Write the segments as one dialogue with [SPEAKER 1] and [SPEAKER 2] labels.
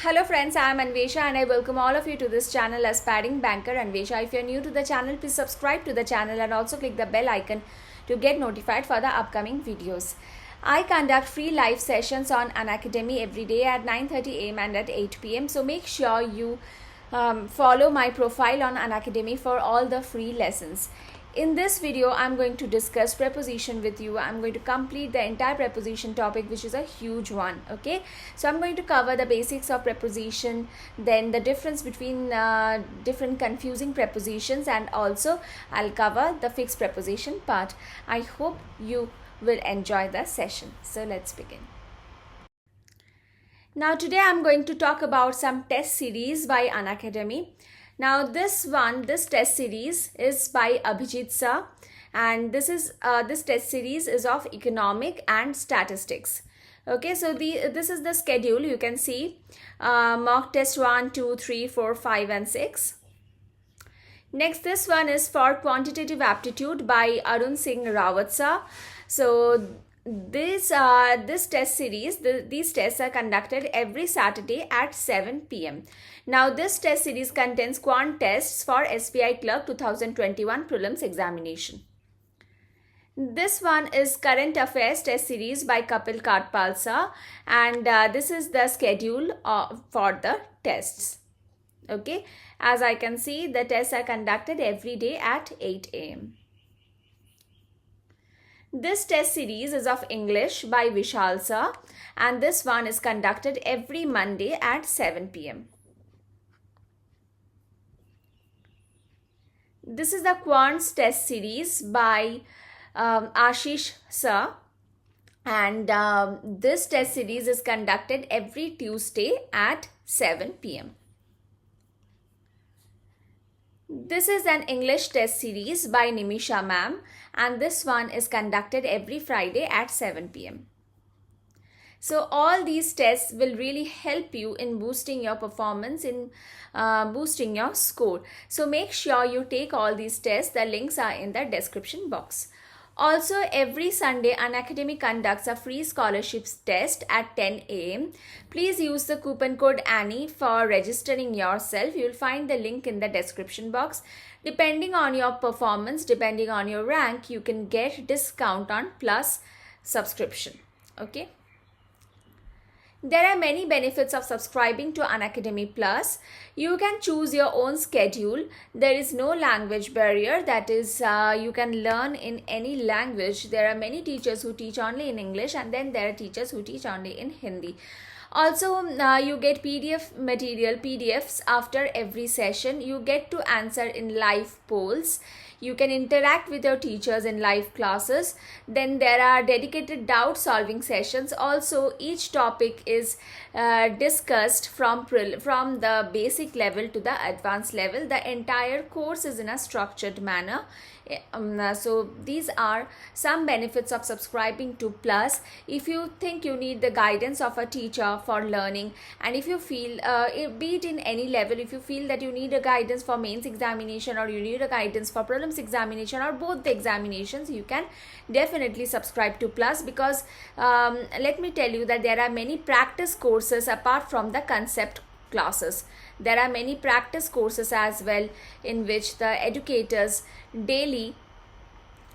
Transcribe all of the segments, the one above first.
[SPEAKER 1] Hello friends, I am Anwesha and I welcome all of you to this channel Aspiring Banker Anwesha. If you are new to the channel, please subscribe to the channel and also click the bell icon to get notified for the upcoming videos. I conduct free live sessions on Unacademy every day at 9:30 am and at 8 pm. So make sure you follow my profile on Unacademy for all the free lessons. In this video, I'm going to discuss preposition with you. I'm going to complete the entire preposition topic, which is a huge one. Okay, so I'm going to cover the basics of preposition, then the difference between different confusing prepositions, and also I'll cover the fixed preposition part. I hope you will enjoy the session. So let's begin. Now today I'm going to talk about some test series by Unacademy. Now this test series is by Abhijit Sir, and this test series is of economic and statistics. Okay, so this is the schedule. You can see mock test 1, 2, 3, 4, 5 and 6. Next, this one is for quantitative aptitude by Arun Singh Rawat Sir. So this test series, these tests are conducted every Saturday at 7 pm. Now this test series contains quant tests for SBI Clerk 2021 Prelims examination. This one is current affairs test series by Kapil Karpal Sir, and this is the schedule for the tests. Okay, as I can see, the tests are conducted every day at 8 am. This test series is of English by Vishal Sir, and this one is conducted every Monday at 7 pm. This is the Quants test series by Ashish Sir, and this test series is conducted every Tuesday at 7 pm. This is an English test series by Nimisha ma'am, and this one is conducted every Friday at 7 pm. So all these tests will really help you in boosting your performance, in boosting your score. So make sure you take all these tests. The links are in the description box. Also, every Sunday, Unacademy conducts a free scholarships test at 10 am. Please use the coupon code ANNIE for registering yourself. You will find the link in the description box. Depending on your performance, depending on your rank, you can get discount on Plus subscription. Okay. There are many benefits of subscribing to Unacademy Plus. You can choose your own schedule. There is no language barrier. That is, you can learn in any language. There are many teachers who teach only in English, and then there are teachers who teach only in Hindi. Also, you get PDFs after every session. You get to answer in live polls. You can interact with your teachers in live classes. Then there are dedicated doubt solving sessions. Also, each topic is discussed from the basic level to the advanced level. The entire course is in a structured manner. So these are some benefits of subscribing to Plus. If you think you need the guidance of a teacher for learning, and if you feel, be it in any level, if you feel that you need a guidance for mains examination, or you need a guidance for prelims examination, or both the examinations, you can definitely subscribe to Plus, because let me tell you that there are many practice courses apart from the concept classes. There are many practice courses as well, in which the educators daily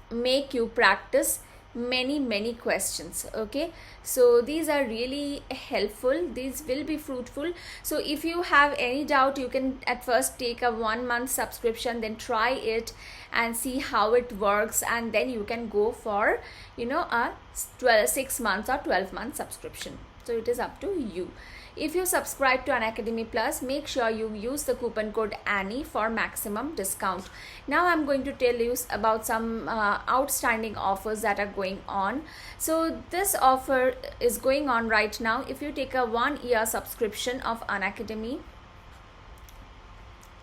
[SPEAKER 1] make you practice many questions. Okay, so these are really helpful. These will be fruitful. So if you have any doubt, you can at first take a 1 month subscription, then try it and see how it works, and then you can go for a 6 months or 12 month subscription. So it is up to you. If you subscribe to Unacademy Plus, make sure you use the coupon code ANNIE for maximum discount. Now I'm going to tell you about some outstanding offers that are going on. So this offer is going on right now. If you take a 1-year subscription of Unacademy,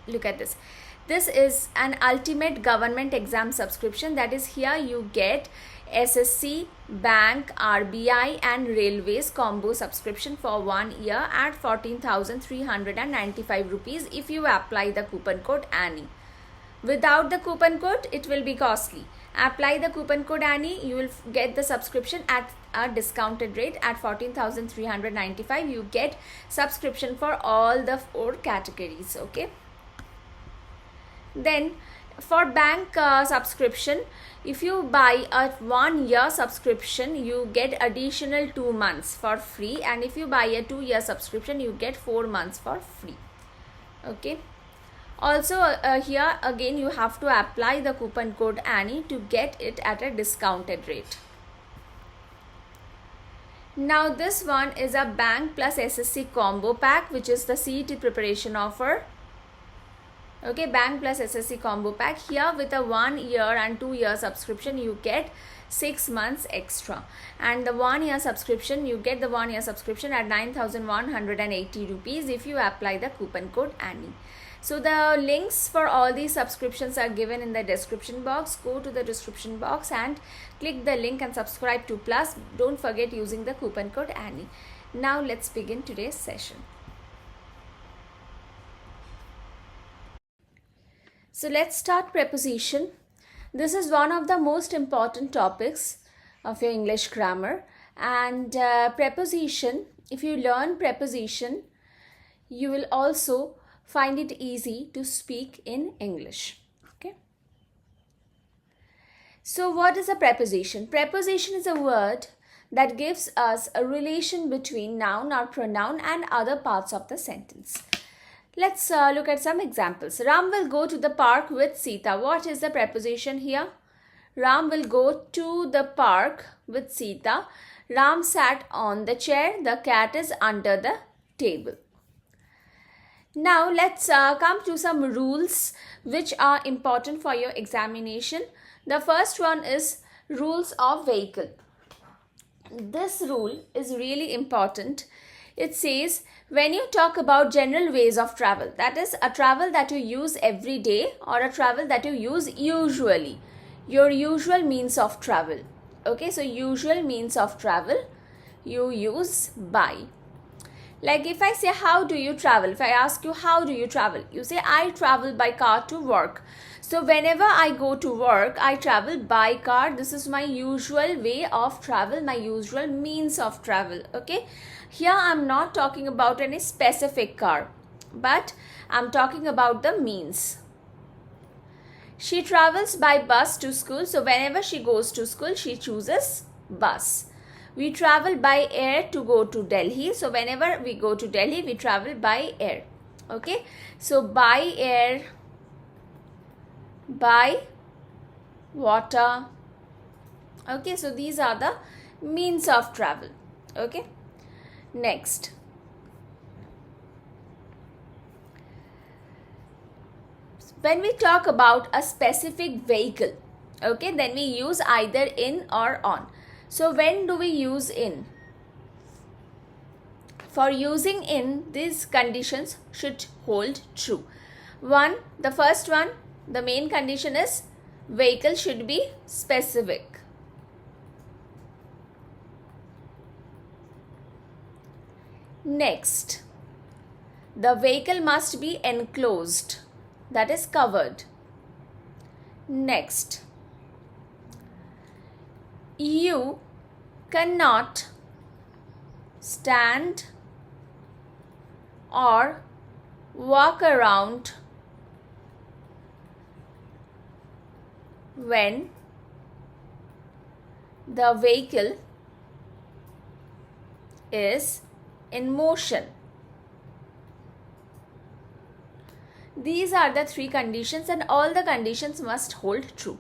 [SPEAKER 1] look at this. This is an ultimate government exam subscription. That is, here you get SSC, Bank, RBI and Railways combo subscription for 1 year at 14,395 rupees if you apply the coupon code ANNIE. Without the coupon code, it will be costly. Apply the coupon code Annie, you will get the subscription at a discounted rate at 14,395. You get subscription for all the 4 categories. Okay. Then for bank subscription, if you buy a 1 year subscription, you get additional 2 months for free, and if you buy a 2 year subscription, you get 4 months for free. Okay. Also here again you have to apply the coupon code Annie to get it at a discounted rate. Now this one is a bank plus SSC combo pack, which is the CET preparation offer. Okay, bank plus SSC combo pack. Here with a 1 year and 2 year subscription, you get 6 months extra, and the 1 year subscription, you get the 1 year subscription at 9,180 rupees if you apply the coupon code Annie. So the links for all these subscriptions are given in the description box. Go to the description box and click the link and subscribe to Plus. Don't forget using the coupon code Annie. Now let's begin today's session. So let's start preposition. This is one of the most important topics of your English grammar, and preposition, if you learn preposition, you will also find it easy to speak in English. Okay. So what is a preposition? Preposition is a word that gives us a relation between noun or pronoun and other parts of the sentence. Let's look at some examples. Ram will go to the park with Sita. What is the preposition here? Ram will go to the park with Sita. Ram sat on the chair. The cat is under the table. Now let's come to some rules which are important for your examination. The first one is rules of vehicle. This rule is really important. It says when you talk about general ways of travel, that is a travel that you use every day or a travel that you use usually, your usual means of travel. Okay, so usual means of travel you use by. Like if I say how do you travel, if I ask you how do you travel, you say I travel by car to work. So whenever I go to work, I travel by car. This is my usual way of travel, my usual means of travel. Okay, here I'm not talking about any specific car, but I'm talking about the means. She travels by bus to school. So whenever she goes to school, she chooses bus. We travel by air to go to Delhi. So whenever we go to Delhi, we travel by air. Okay. So by air, by water. Okay. So these are the means of travel. Okay. Next. When we talk about a specific vehicle, okay, then we use either in or on. So when do we use in? For using in, these conditions should hold true. The first one, the main condition is vehicle should be specific. Next, the vehicle must be enclosed, that is covered. Next, you cannot stand or walk around when the vehicle is in motion. These are the 3 conditions, and all the conditions must hold true.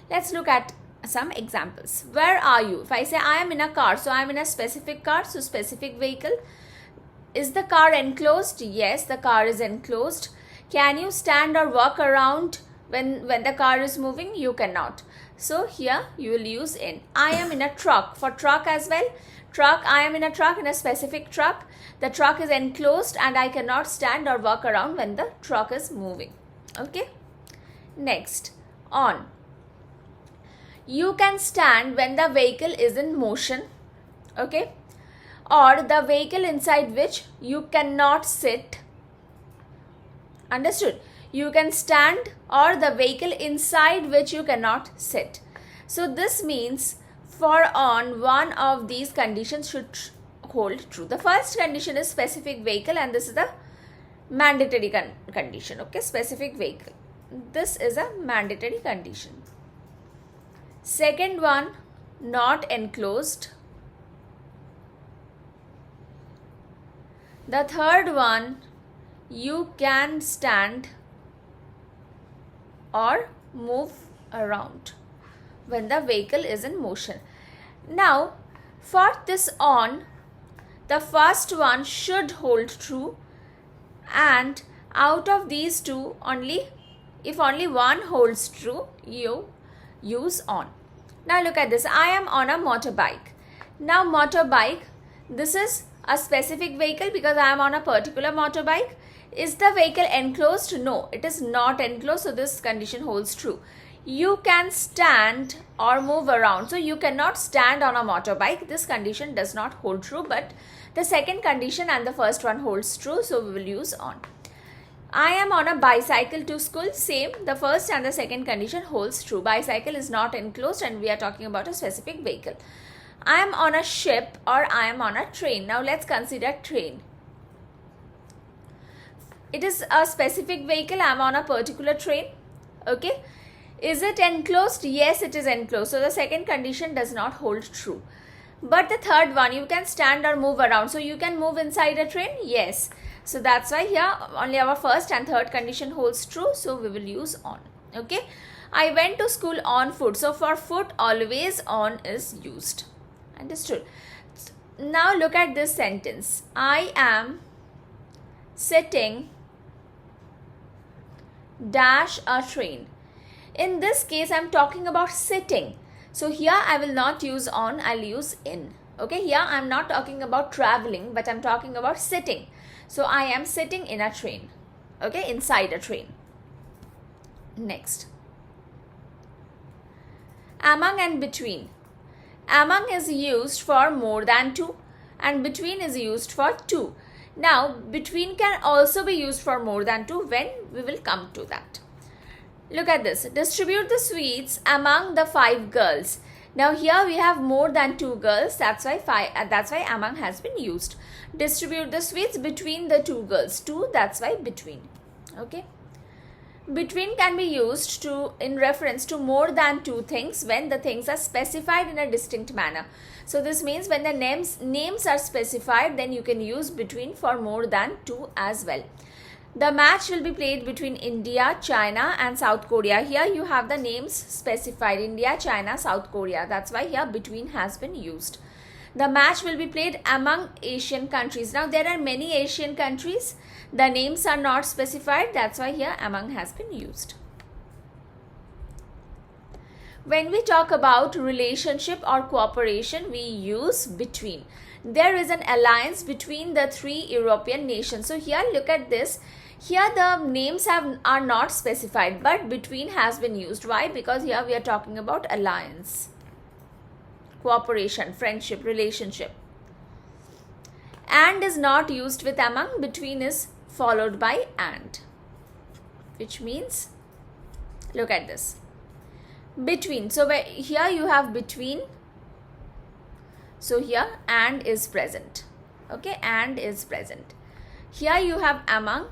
[SPEAKER 1] Let's look at some examples. Where are you? If I say I am in a car, so I am in a specific car, so specific vehicle. Is the car enclosed? Yes, the car is enclosed. Can you stand or walk around when the car is moving? You cannot. So here you will use in. I am in a truck. For truck as well. Truck, I am in a truck, in a specific truck. The truck is enclosed and I cannot stand or walk around when the truck is moving. Okay. Next, on. You can stand when the vehicle is in motion. Okay. Or the vehicle inside which you cannot sit. Understood? You can stand, or the vehicle inside which you cannot sit. So this means for on, one of these conditions should hold true. The first condition is specific vehicle, and this is the mandatory condition. Okay, specific vehicle. This is a mandatory condition. Second one, not enclosed. The third one, you can stand or move around when the vehicle is in motion. Now, for this on, the first one should hold true, and out of these two, if only one holds true, you use on. Now look at this. I am on a motorbike. Now motorbike, this is a specific vehicle because I am on a particular motorbike. Is the vehicle enclosed? No, it is not enclosed, so this condition holds true. You can stand or move around. So you cannot stand on a motorbike. This condition does not hold true, but the second condition and the first one holds true, so we will use on. I am on a bicycle to school. Same, the first and the second condition holds true. Bicycle is not enclosed and we are talking about a specific vehicle. I am on a ship or I am on a train. Now let's consider train. It is a specific vehicle. I am on a particular train. Okay. Is it enclosed? Yes, it is enclosed. So the second condition does not hold true. But the third one, you can stand or move around. So you can move inside a train? Yes. So that's why here only our first and third condition holds true. So we will use on. Okay. I went to school on foot. So for foot, always on is used. Understood? Now look at this sentence. I am sitting dash a train. In this case, I am talking about sitting. So here I will not use on, I'll use in. Okay, here I am not talking about traveling, but I am talking about sitting. So I am sitting in a train. Okay, inside a train. Next. Among and between. Among is used for more than two and between is used for two. Now, between can also be used for more than two when we will come to that. Look at this. Distribute the sweets among the 5 girls. Now here we have more than 2 girls. That's why among has been used. Distribute the sweets between the 2 girls. 2, that's why between. Okay. Between can be used in reference to more than 2 things when the things are specified in a distinct manner. So this means when the names are specified, then you can use between for more than 2 as well. The match will be played between India, China and South Korea. Here you have the names specified, India, China, South Korea. That's why here between has been used. The match will be played among Asian countries. Now there are many Asian countries. The names are not specified. That's why here among has been used. When we talk about relationship or cooperation, we use between. There is an alliance between the 3 European nations. So here look at this. Here the names are not specified, but between has been used. Why? Because here we are talking about alliance, cooperation, friendship, relationship. And is not used with among. Between is followed by and, which means, look at this. Between. So here you have between. So here and is present. Okay, and is present. Here you have among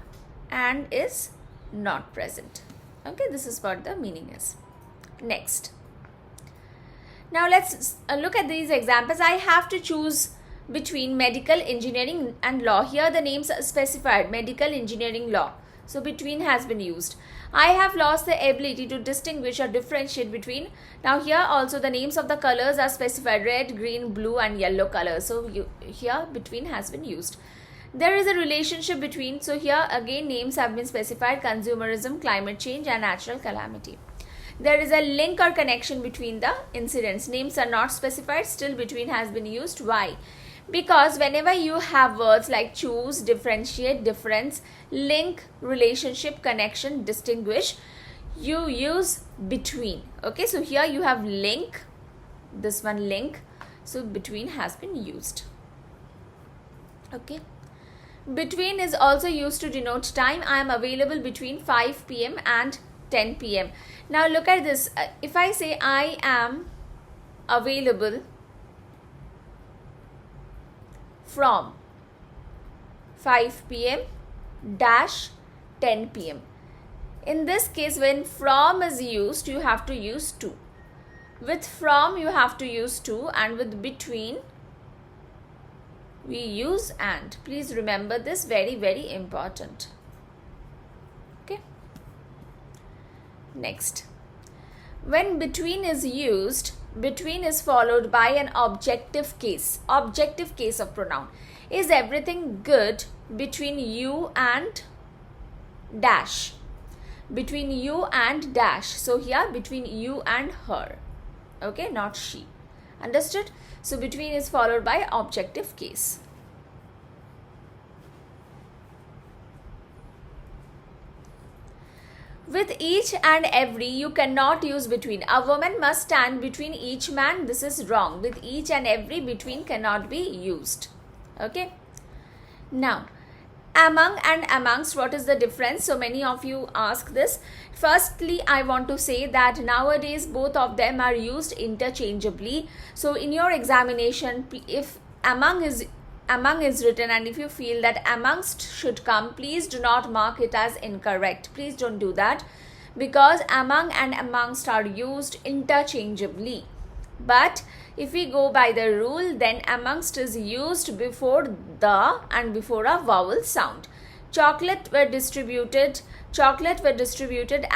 [SPEAKER 1] and is not present. Okay, this is what the meaning is. Next. Now let's look at these examples. I have to choose between medical, engineering and law. Here the names are specified, medical, engineering, law. So between has been used. I have lost the ability to distinguish or differentiate between. Now here also the names of the colors are specified, red, green, blue and yellow colors. So here between has been used. There is a relationship between. So here again names have been specified, consumerism, climate change and natural calamity. There is a link or connection between the incidents. Names are not specified, still between has been used. Why? Because whenever you have words like choose, differentiate, difference, link, relationship, connection, distinguish, you use between. Okay, so here you have link, this one link, so between has been used. Okay, between is also used to denote time. I am available between 5 p.m. and 10 p.m. Now look at this. If I say I am available from 5 p.m. dash 10 p.m. In this case, when from is used, you have to use to. With from, you have to use to, and with between, we use and. Please remember this, very, very important. Okay. Next. When between is used, between is followed by an objective case of pronoun. Is everything good between you and dash? Between you and dash. So here between you and her. Okay, not she. Understood? So between is followed by objective case. With each and every, you cannot use between. A woman must stand between each man. This is wrong. With each and every, between cannot be used. Okay. Now, among and amongst, what is the difference? So many of you ask this. Firstly, I want to say that nowadays both of them are used interchangeably. So in your examination, if among is written and if you feel that amongst should come, please do not mark it as incorrect. Please don't do that, because among and amongst are used interchangeably. But if we go by the rule, then amongst is used before the and before a vowel sound. Chocolate were distributed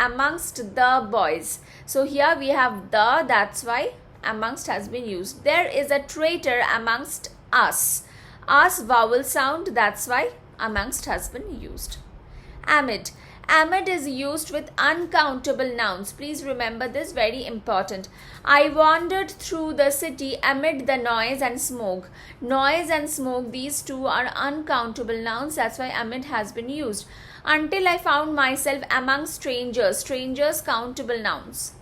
[SPEAKER 1] amongst the boys. So here we have the, that's why amongst has been used. There is a traitor amongst us. Us vowel sound, that's why amongst has been used. Amid. Amid is used with uncountable nouns. Please remember this, very important. I wandered through the city amid the noise and smoke. Noise and smoke, these two are uncountable nouns. That's why amid has been used. Until I found myself among strangers. Strangers, countable nouns.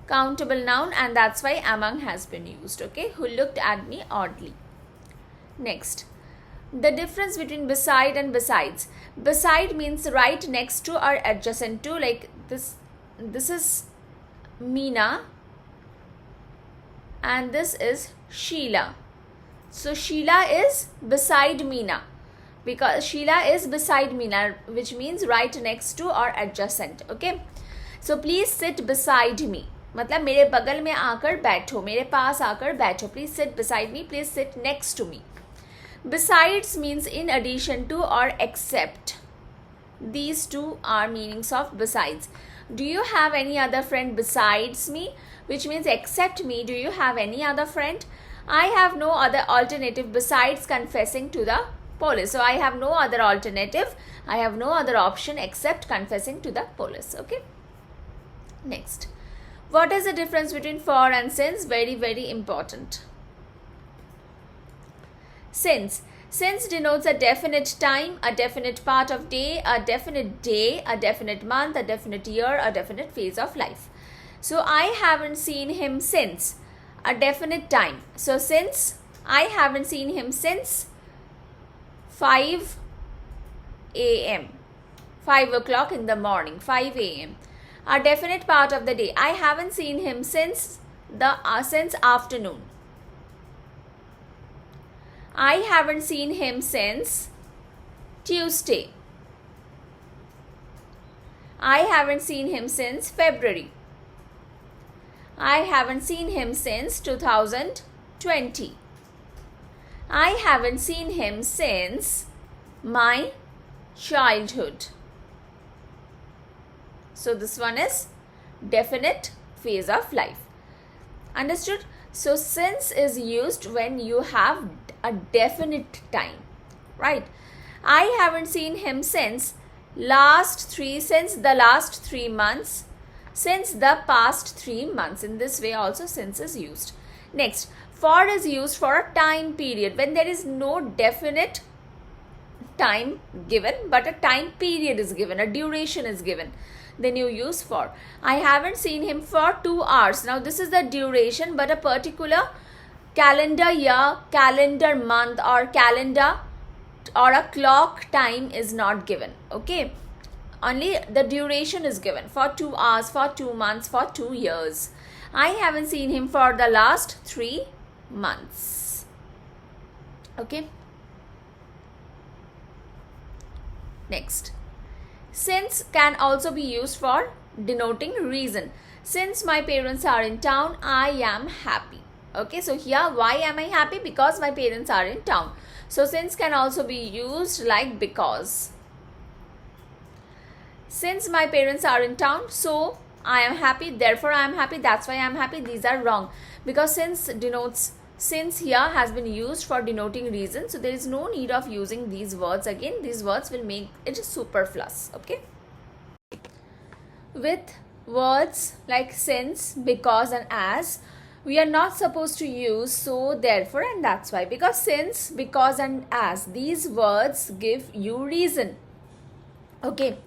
[SPEAKER 1] Countable noun, and that's why among has been used. Okay, who looked at me oddly. Next. The difference between beside and besides. Beside means right next to or adjacent to, like this is Meena and this is Sheila. So Sheila is beside Meena, because Sheila is beside Meena, which means right next to or adjacent. Okay, so please sit beside me, मतलब मेरे बगल में आकर बैठो, मेरे पास आकर बैठो. Please sit beside me, please sit next to me. Besides means in addition to or except. These two are meanings of besides. Do you have any other friend besides me? Which means except me. Do you have any other friend? I have no other alternative besides confessing to the police. So I have no other alternative. I have no other option except confessing to the police. Okay. Next. What is the difference between for and since? Very, very important. Since. Since denotes a definite time, a definite part of day, a definite month, a definite year, a definite phase of life. So I haven't seen him since. A definite time. So since, I haven't seen him since 5 a.m. 5 o'clock in the morning, 5 a.m. A definite part of the day. I haven't seen him since afternoon. I haven't seen him since Tuesday. I haven't seen him since February. I haven't seen him since 2020. I haven't seen him since my childhood. So this one is definite phase of life. Understood? So since is used when you have a definite time, right? I haven't seen him since the last 3 months, since the past 3 months. In this way also since is used. Next, for is used for a time period when there is no definite time given, but a time period is given, a duration is given. Then you use for. I haven't seen him for 2 hours. Now this is the duration, but a particular calendar year, calendar month, or calendar or a clock time is not given. Okay. Only the duration is given for 2 hours, for 2 months, for 2 years. I haven't seen him for the last 3 months. Okay. Next. Since can also be used for denoting reason. Since my parents are in town, I am happy. Okay, so here why am I happy? Because my parents are in town. So since can also be used like because. Since my parents are in town, so I am happy, therefore I am happy, that's why I am happy. These are wrong, because since here has been used for denoting reason, so there is no need of using these words again. These words will make it superfluous. Okay. With words like since, because and as, we are not supposed to use so, therefore and that's why, because since, because and as, these words give you reason. Okay.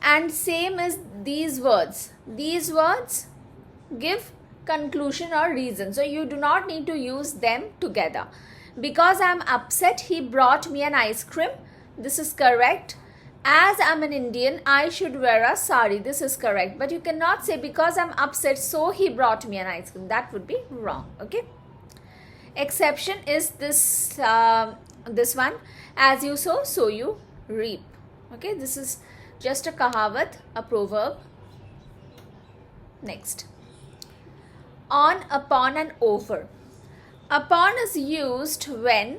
[SPEAKER 1] And same as these words give conclusion or reason, so you do not need to use them together. Because I am upset, he brought me an ice cream. This is correct. As I am an Indian, I should wear a sari. This is correct. But you cannot say because I am upset, so he brought me an ice cream. That would be wrong. Okay. Exception is this one. As you sow, so you reap. Okay. This is just a kahavat, a proverb. Next. On, upon and over. Upon is used when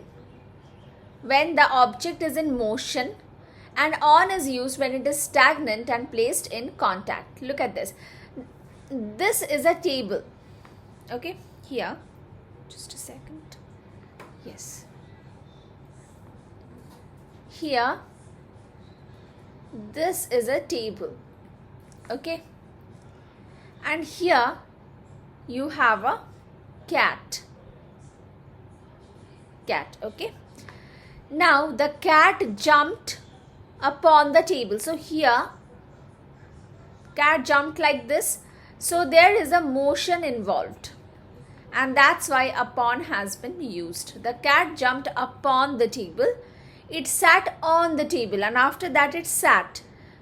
[SPEAKER 1] the object is in motion, and on is used when it is stagnant and placed in contact. Look at this. This is a table. Okay, here. Just a second. Yes. Here. This is a table. Okay. And here you have a cat. Okay. Now the cat jumped upon the table. So here cat jumped like this. So there is a motion involved. And that's why upon has been used. The cat jumped upon the table. It sat on the table, and after that it sat.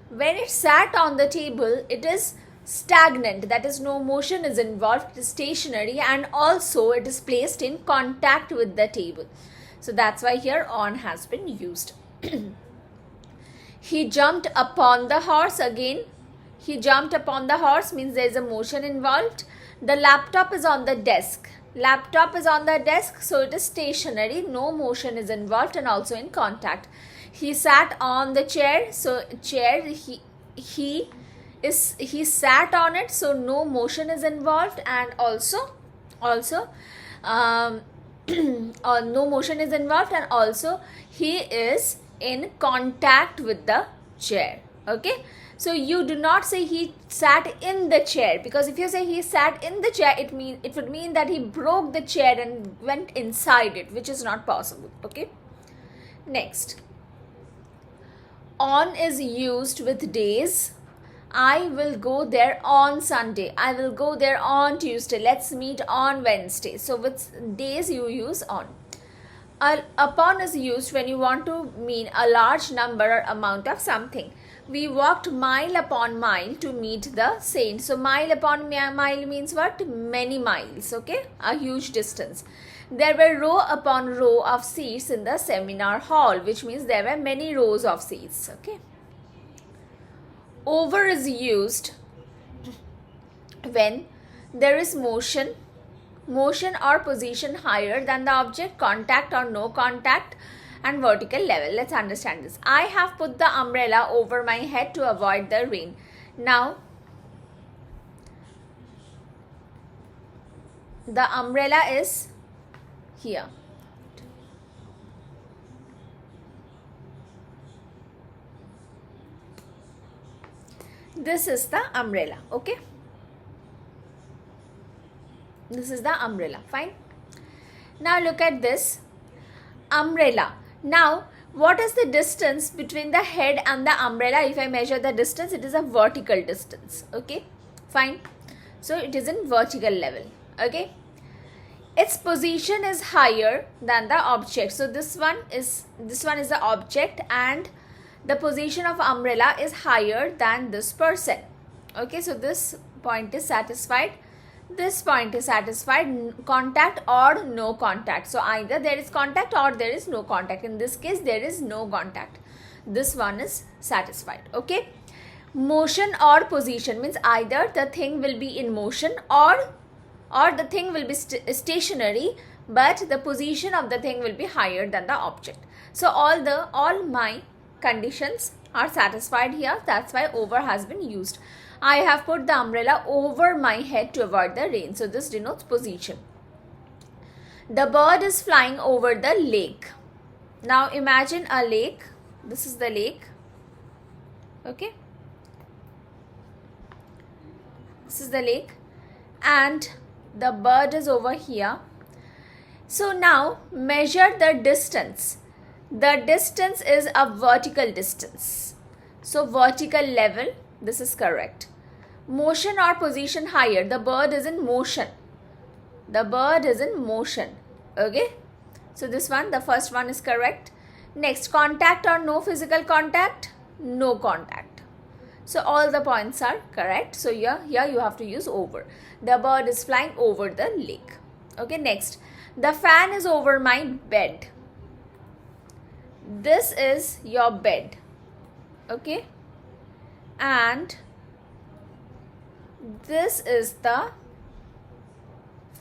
[SPEAKER 1] When it sat on the table, it is stagnant, that is no motion is involved, it is stationary, and also it is placed in contact with the table. So that's why here on has been used. He jumped upon the horse. Again, he jumped upon the horse means there is a motion involved. The laptop is on the desk. Laptop is on the desk, so it is stationary, no motion is involved, and also in contact. He sat on the chair, so chair he sat on it, so no motion is involved, and also no motion is involved, and also he is in contact with the chair. Okay, so you do not say he sat in the chair, because if you say he sat in the chair, it would mean that he broke the chair and went inside it, which is not possible. Okay. Next, on is used with days. I will go there on Sunday. I will go there on Tuesday. Let's meet on Wednesday. So with days you use on. Upon is used when you want to mean a large number or amount of something. We walked mile upon mile to meet the saint. So mile upon mile means what? Many miles. Okay, a huge distance. There were row upon row of seats in the seminar hall, which means there were many rows of seats. Okay. Over is used when there is motion or position higher than the object, contact or no contact, and vertical level. Let's understand this. I have put the umbrella over my head to avoid the rain. Now, the umbrella is here. This is the umbrella. Okay. This is the umbrella. Fine. Now look at this umbrella. Now, what is the distance between the head and the umbrella? If I measure the distance, it is a vertical distance. Okay, fine. So it is in vertical level. Okay, its position is higher than the object. So this one is the object, and the position of umbrella is higher than this person. Okay, so this point is satisfied. This point is satisfied. Contact or no contact. So either there is contact or there is no contact. In this case, there is no contact. This one is satisfied. Okay. Motion or position means either the thing will be in motion or the thing will be stationary, but the position of the thing will be higher than the object. So all my conditions are satisfied here. That's why over has been used. I have put the umbrella over my head to avoid the rain. So this denotes position. The bird is flying over the lake. Now imagine a lake. This is the lake. Okay. This is the lake and the bird is over here. So now measure the distance. The distance is a vertical distance. So vertical level, this is correct. Motion or position higher. The bird is in motion. The bird is in motion. Okay. So this one, the first one is correct. Next, contact or no physical contact? No contact. So all the points are correct. So here you have to use over. The bird is flying over the lake. Okay, next. The fan is over my bed. This is your bed. Okay. And this is the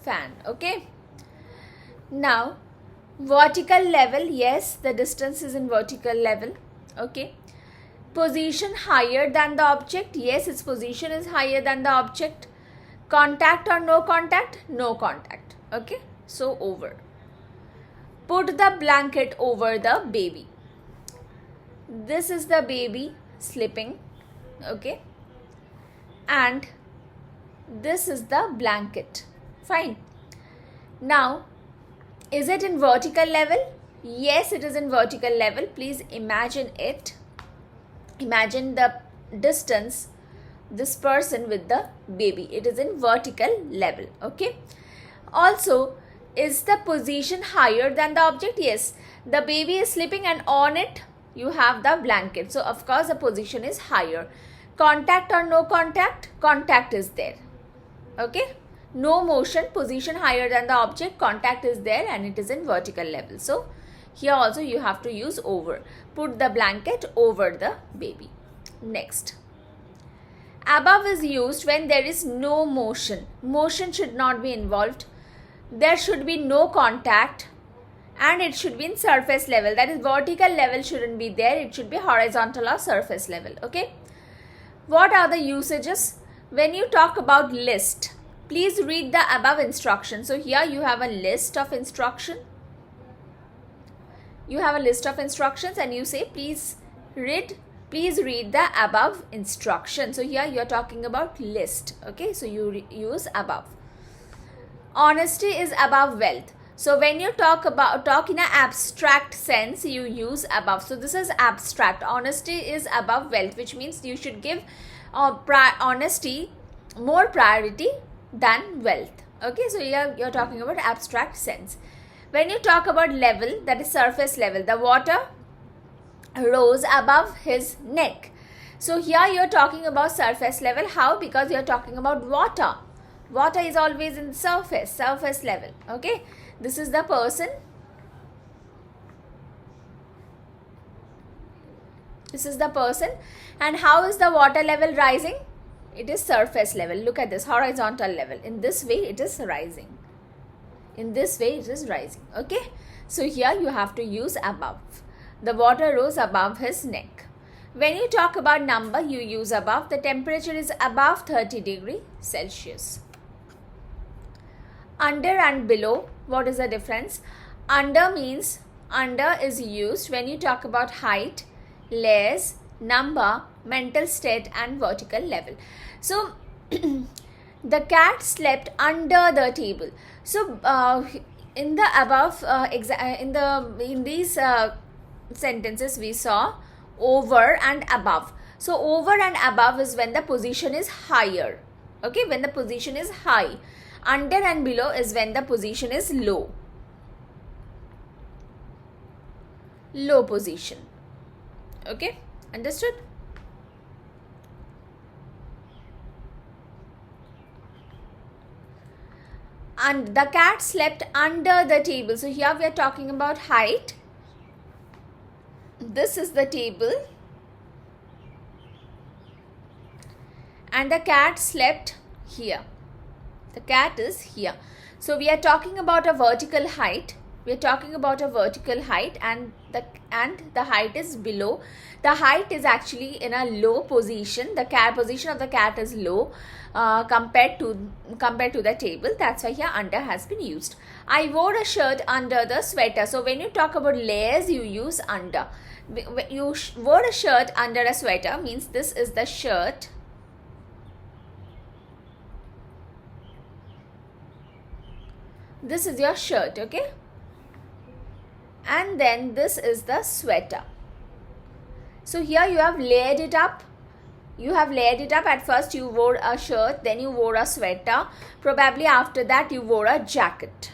[SPEAKER 1] fan. Okay. Now, vertical level. Yes, the distance is in vertical level. Okay. Position higher than the object. Yes, its position is higher than the object. Contact or no contact? No contact. Okay. So over. Put the blanket over the baby. This is the baby sleeping. Okay. And this is the blanket. Fine. Now, is it in vertical level? Yes, it is in vertical level. Please imagine it. Imagine the distance, this person with the baby. It is in vertical level. Okay. Also, is the position higher than the object? Yes. The baby is sleeping and on it you have the blanket. So, of course, the position is higher. Contact or no contact? Contact is there. Okay. No motion, position higher than the object, contact is there and it is in vertical level. So, here also you have to use over. Put the blanket over the baby. Next. Above is used when there is no motion. Motion should not be involved. There should be no contact and it should be in surface level. That is, vertical level shouldn't be there. It should be horizontal or surface level. Okay. What are the usages? When you talk about list, please read the above instruction. So here you have a list of instruction. You have a list of instructions and you say please read the above instruction. So here you are talking about list. Okay, so you use above. Honesty is above wealth. So when you talk in an abstract sense, you use above. So this is abstract. Honesty is above wealth, which means you should give honesty more priority than wealth. Okay, so here you're talking about abstract sense. When you talk about level, that is surface level, the water rose above his neck. So here you're talking about surface level. How? Because you're talking about water. Water is always in surface level. Okay, this is the person. This is the person. And how is the water level rising? It is surface level. Look at this, horizontal level. In this way, it is rising. In this way, it is rising. Okay. So here you have to use above. The water rose above his neck. When you talk about number, you use above. The temperature is above 30 degrees Celsius. Under and below, what is the difference? Under means, under is used when you talk about height, layers, number, mental state and vertical level. So, the cat slept under the table. So, in the above, in these sentences we saw over and above. So, over and above is when the position is higher. Okay, when the position is high. Under and below is when the position is low. Low position. Okay. Understood? And the cat slept under the table. So here we are talking about height. This is the table. And the cat slept here. The cat is here. So we are talking about a vertical height. We are talking about a vertical height, and the height is below. The height is actually in a low position. The position of the cat is low compared to the table. That's why here under has been used. I wore a shirt under the sweater. So when you talk about layers, you use under. You wore a shirt under a sweater means this is the shirt. This is your shirt, okay? And then this is the sweater. So here you have layered it up. You have layered it up. At first you wore a shirt, then you wore a sweater. Probably after that you wore a jacket.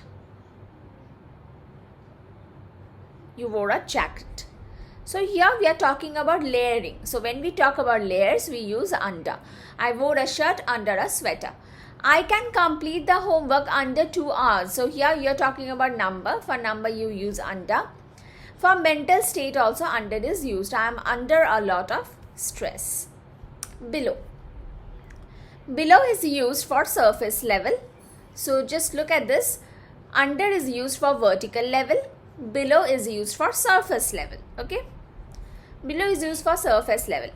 [SPEAKER 1] You wore a jacket. So here we are talking about layering. So when we talk about layers, we use under. I wore a shirt under a sweater. I can complete the homework under 2 hours. So here you are talking about number. For number you use under. For mental state also under is used. I am under a lot of stress. Below. Below is used for surface level. So just look at this. Under is used for vertical level. Below is used for surface level. Okay. Below is used for surface level.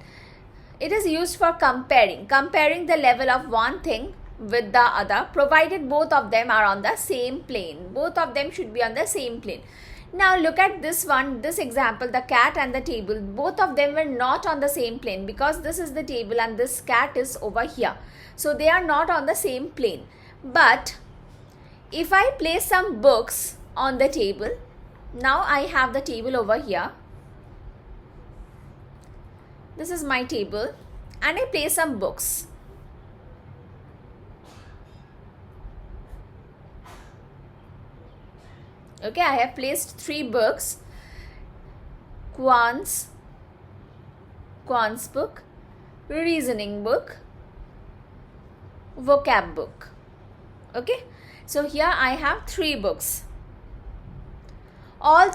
[SPEAKER 1] It is used for comparing the level of one thing with the other, provided both of them are on the same plane. Both of them should be on the same plane. Now look at this one, this example, the cat and the table. Both of them were not on the same plane because this is the table and this cat is over here. So they are not on the same plane. But if I place some books on the table, now I have the table over here. This is my table and I place some books. Okay, I have placed 3 books. Quants book, reasoning book, vocab book. Okay, so here I have 3 books. All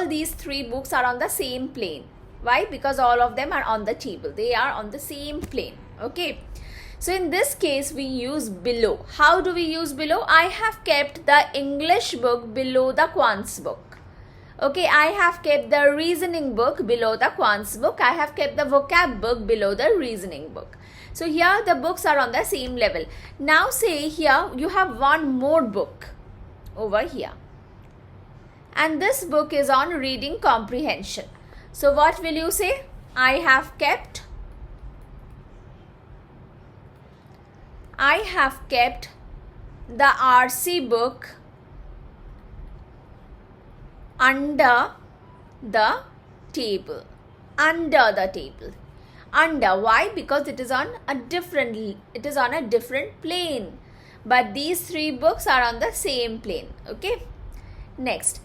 [SPEAKER 1] these 3 books are on the same plane. Why? Because all of them are on the table. They are on the same plane. Okay. So in this case, we use below. How do we use below? I have kept the English book below the quants book. Okay, I have kept the reasoning book below the quants book. I have kept the vocab book below the reasoning book. So here the books are on the same level. Now say here you have one more book over here. And this book is on reading comprehension. So what will you say? I have kept the RC book under the table. Under the table. Under. Why? Because it is on a different plane. But these 3 books are on the same plane. Okay. Next.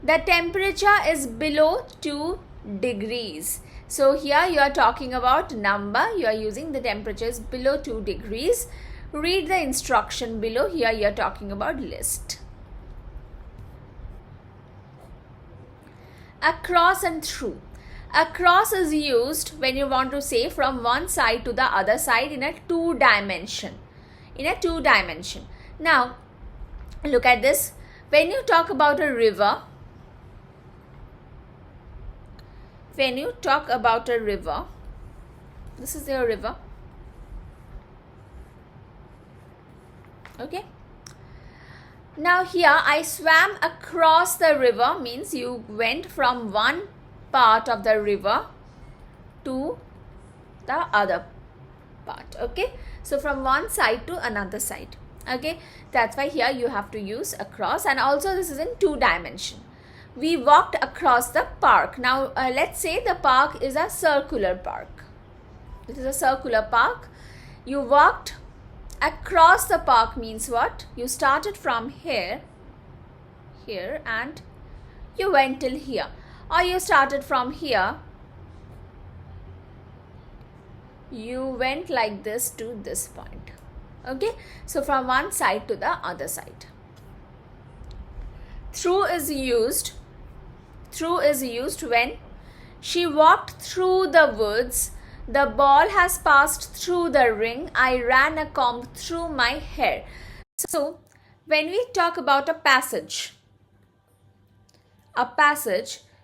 [SPEAKER 1] The temperature is below 2 degrees. So here you are talking about number. You are using the temperature is below 2 degrees. Read the instruction below. Here you are talking about list. Across and through. Across is used when you want to say from one side to the other side in a 2-dimension. Now, look at this. When you talk about a river, this is your river. Okay. Now here I swam across the river means you went from one part of the river to the other part. Okay. So from one side to another side. Okay. That's why here you have to use across, and also this is in 2-dimension. We walked across the park. Now let's say the park is a circular park. It is a circular park. You walked across the park means what? You started from here and you went till here. Or you started from here you went like this to this point. Okay, so from one side to the other side. Through is used when she walked through the woods, the ball has passed through the ring, I ran a comb through my hair. So when we talk about a passage,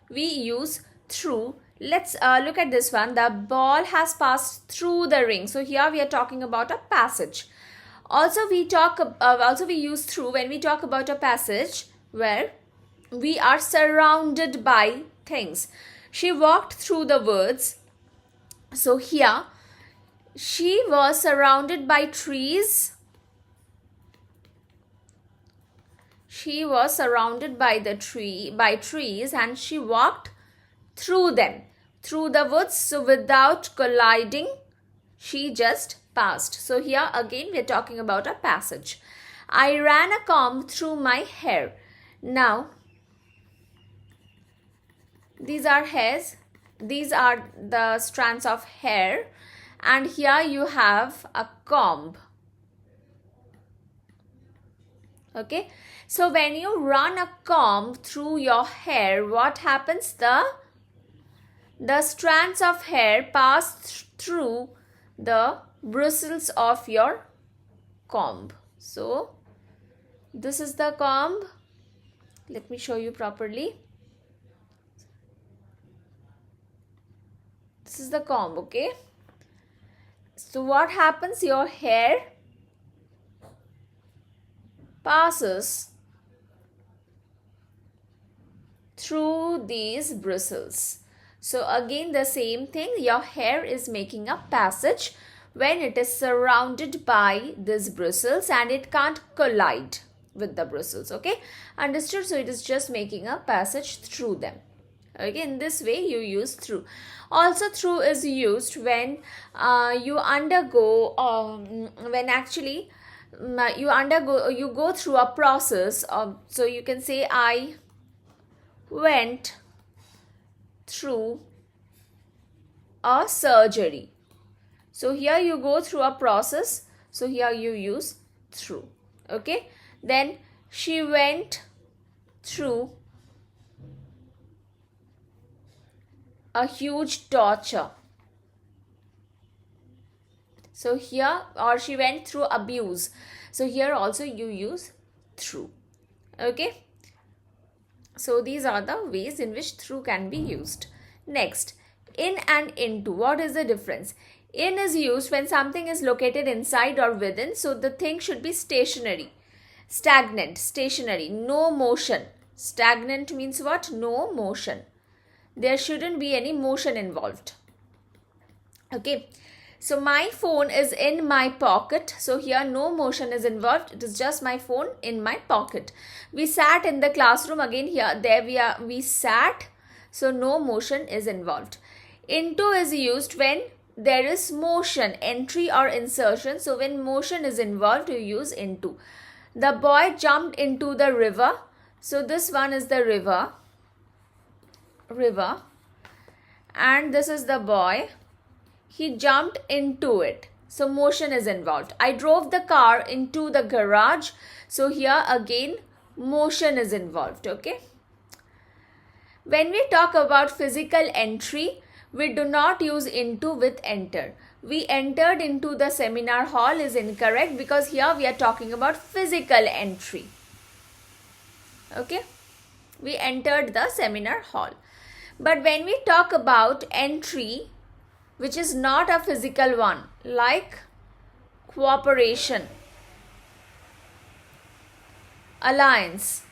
[SPEAKER 1] we use through. Let's look at this one. The ball has passed through the ring. So here we are talking about a passage. Also we use through when we talk about a passage where we are surrounded by things. She walked through the woods. So here she was surrounded by trees. She was surrounded by trees and she walked through them, through the woods. So without colliding, she just passed. So here again we are talking about a passage. I ran a comb through my hair. Now these are hairs. These are the strands of hair, and here you have a comb. Okay, so when you run a comb through your hair, what happens? The strands of hair pass through the bristles of your comb. So this is the comb. Let me show you properly. This is the comb, okay? So what happens? Your hair passes through these bristles. So again the same thing, your hair is making a passage when it is surrounded by these bristles and it can't collide with the bristles. Okay, understood? So it is just making a passage through them. Okay, in this way you use through. Also through is used when you go through a process of, so you can say I went through a surgery. So here you go through a process, so here you use through. Okay, then she went through a huge torture. So here, or she went through abuse. So here also you use through. Okay, so these are the ways in which through can be used. Next, in and into. What is the difference? In is used when something is located inside or within. So the thing should be stationary. Stagnant, stationary, no motion. Stagnant means what? No motion. There shouldn't be any motion involved. Okay, so my phone is in my pocket. So here no motion is involved. It is just my phone in my pocket. We sat in the classroom. Again here, we sat. So no motion is involved. Into is used when there is motion, entry or insertion. So when motion is involved, you use into. The boy jumped into the river. So this one is the river, and this is the boy. He jumped into it. So motion is involved. I drove the car into the garage. So here again motion is involved. Okay. When we talk about physical entry, we do not use into with enter. We entered into the seminar hall is incorrect because here we are talking about physical entry. Okay. We entered the seminar hall. But when we talk about entry, which is not a physical one, like cooperation, alliance,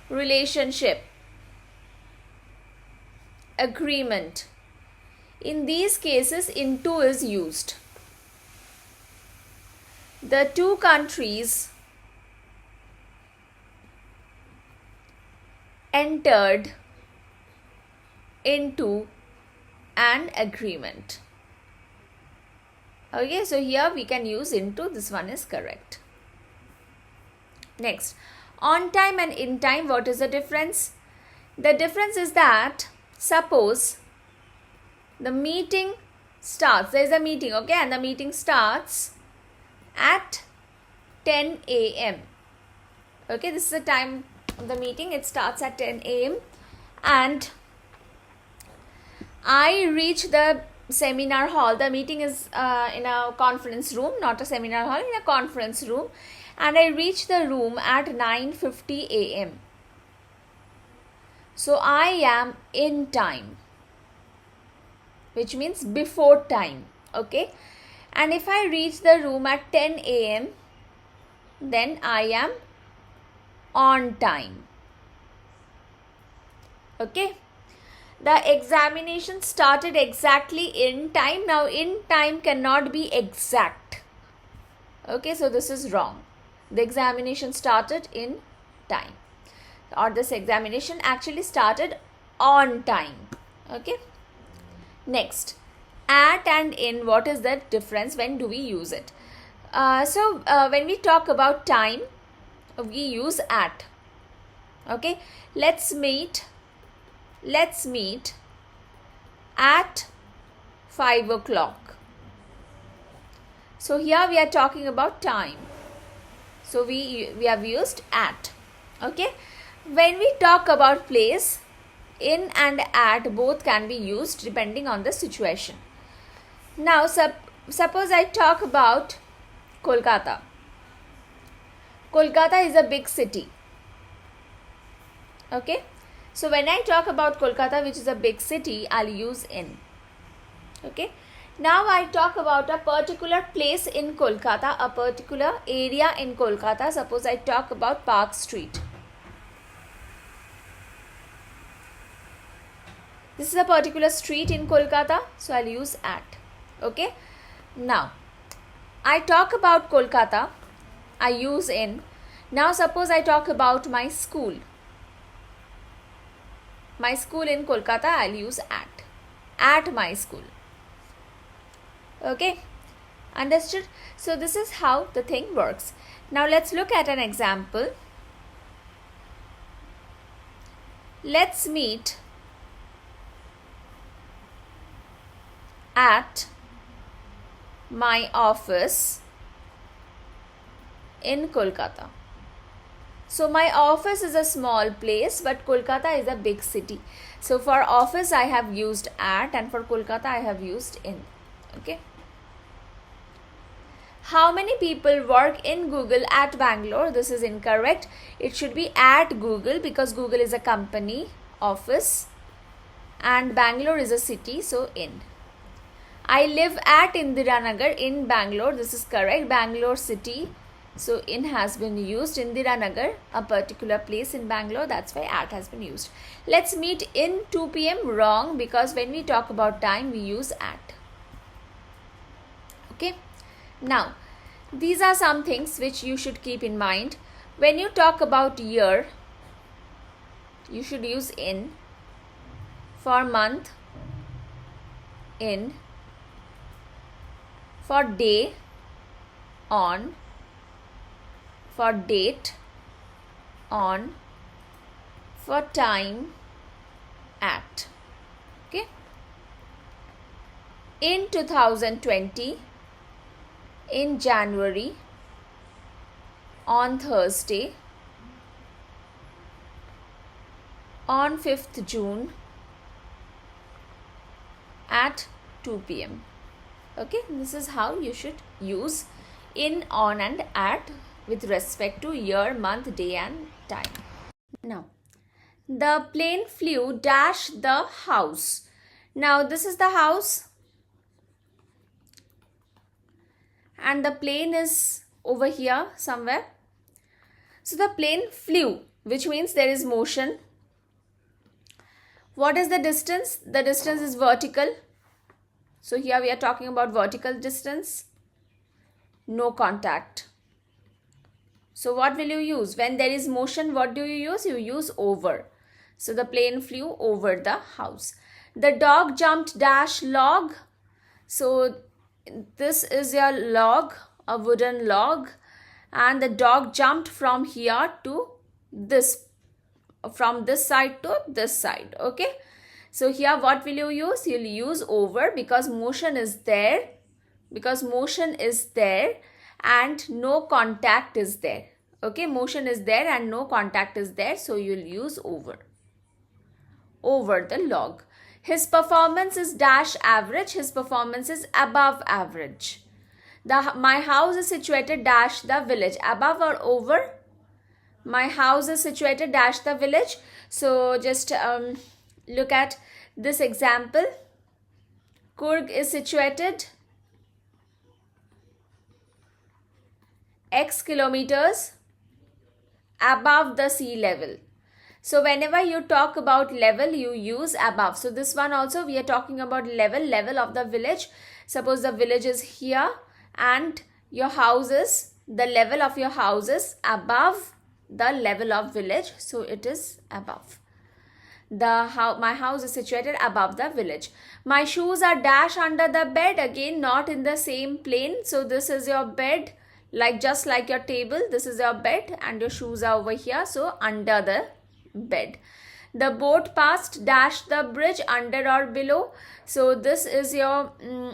[SPEAKER 1] relationship, agreement, in these cases into is used. The two countries entered into an agreement. Okay, so here we can use into. This one is correct. Next, on time and in time. What is the difference? The difference is that suppose the meeting starts. There is a meeting, okay, and the meeting starts at 10 a.m. Okay, this is the time of the meeting. It starts at 10 a.m. and I reach the seminar hall. The meeting is in a conference room, not a seminar hall, in a conference room, and I reach the room at 9:50 a.m. So I am in time, which means before time, okay. And if I reach the room at 10 a.m., then I am on time, okay. The examination started exactly in time. Now in time cannot be exact, okay, so this is wrong. The examination started in time, or this examination actually started on time, okay. Next, at and in, what is the difference? When do we use it? When we talk about time, we use at, okay. Let's meet at 5 o'clock. So here we are talking about time, so we have used at, okay. When we talk about place, in and at both can be used depending on the situation. Now suppose I talk about Kolkata. Kolkata is a big city, okay. So when I talk about Kolkata, which is a big city, I'll use in, okay. Now I talk about a particular place in Kolkata, a particular area in Kolkata. Suppose I talk about Park Street. This is a particular street in Kolkata, so I'll use at, okay. Now I talk about Kolkata, I use in. Now suppose I talk about my school. My school in Kolkata, I'll use at my school, okay. Understood? So this is how the thing works. Now let's look at an example. Let's meet at my office in Kolkata. So my office is a small place, but Kolkata is a big city. So for office I have used at, and for Kolkata I have used in, okay. How many people work in Google at Bangalore? This is incorrect. It should be at Google, because Google is a company, office, and Bangalore is a city, so in. I live at Indiranagar in Bangalore. This is correct. Bangalore city, so in has been used. Indiranagar, a particular place in Bangalore, that's why at has been used. Let's meet in 2 p.m. Wrong, because when we talk about time, we use at, okay. Now these are some things which you should keep in mind. When you talk about year, you should use in. For month, in. For day, on. For date, on. For time, at, okay. In 2020, in January, on Thursday, on 5th June, at 2 p.m. Okay, this is how you should use in, on and at with respect to year, month, day and time. Now, the plane flew dash the house. Now this is the house and the plane is over here somewhere. So the plane flew, which means there is motion. What is the distance? The distance is vertical. So here we are talking about vertical distance. No contact. So what will you use? When there is motion, what do you use? You use over. So the plane flew over the house. The dog jumped dash log. So this is your log, a wooden log, and the dog jumped from here to this, from this side to this side. Okay. So here what will you use? You'll use over because motion is there. Because motion is there and no contact is there. Okay, motion is there and no contact is there. So you'll use over. Over the log. His performance is dash average. His performance is above average. My house is situated dash the village. Above or over? My house is situated dash the village. So just look at this example. Coorg is situated X kilometers above the sea level. So whenever you talk about level, you use above. So this one also we are talking about level of the village. Suppose the village is here and your house is, the level of your house is above the level of village. So it is above. My house is situated above the village. My shoes are dash under the bed. Again, not in the same plane. So this is your bed. Just like your table, this is your bed and your shoes are over here. So under the bed. The boat passed dash the bridge under or below. So this is your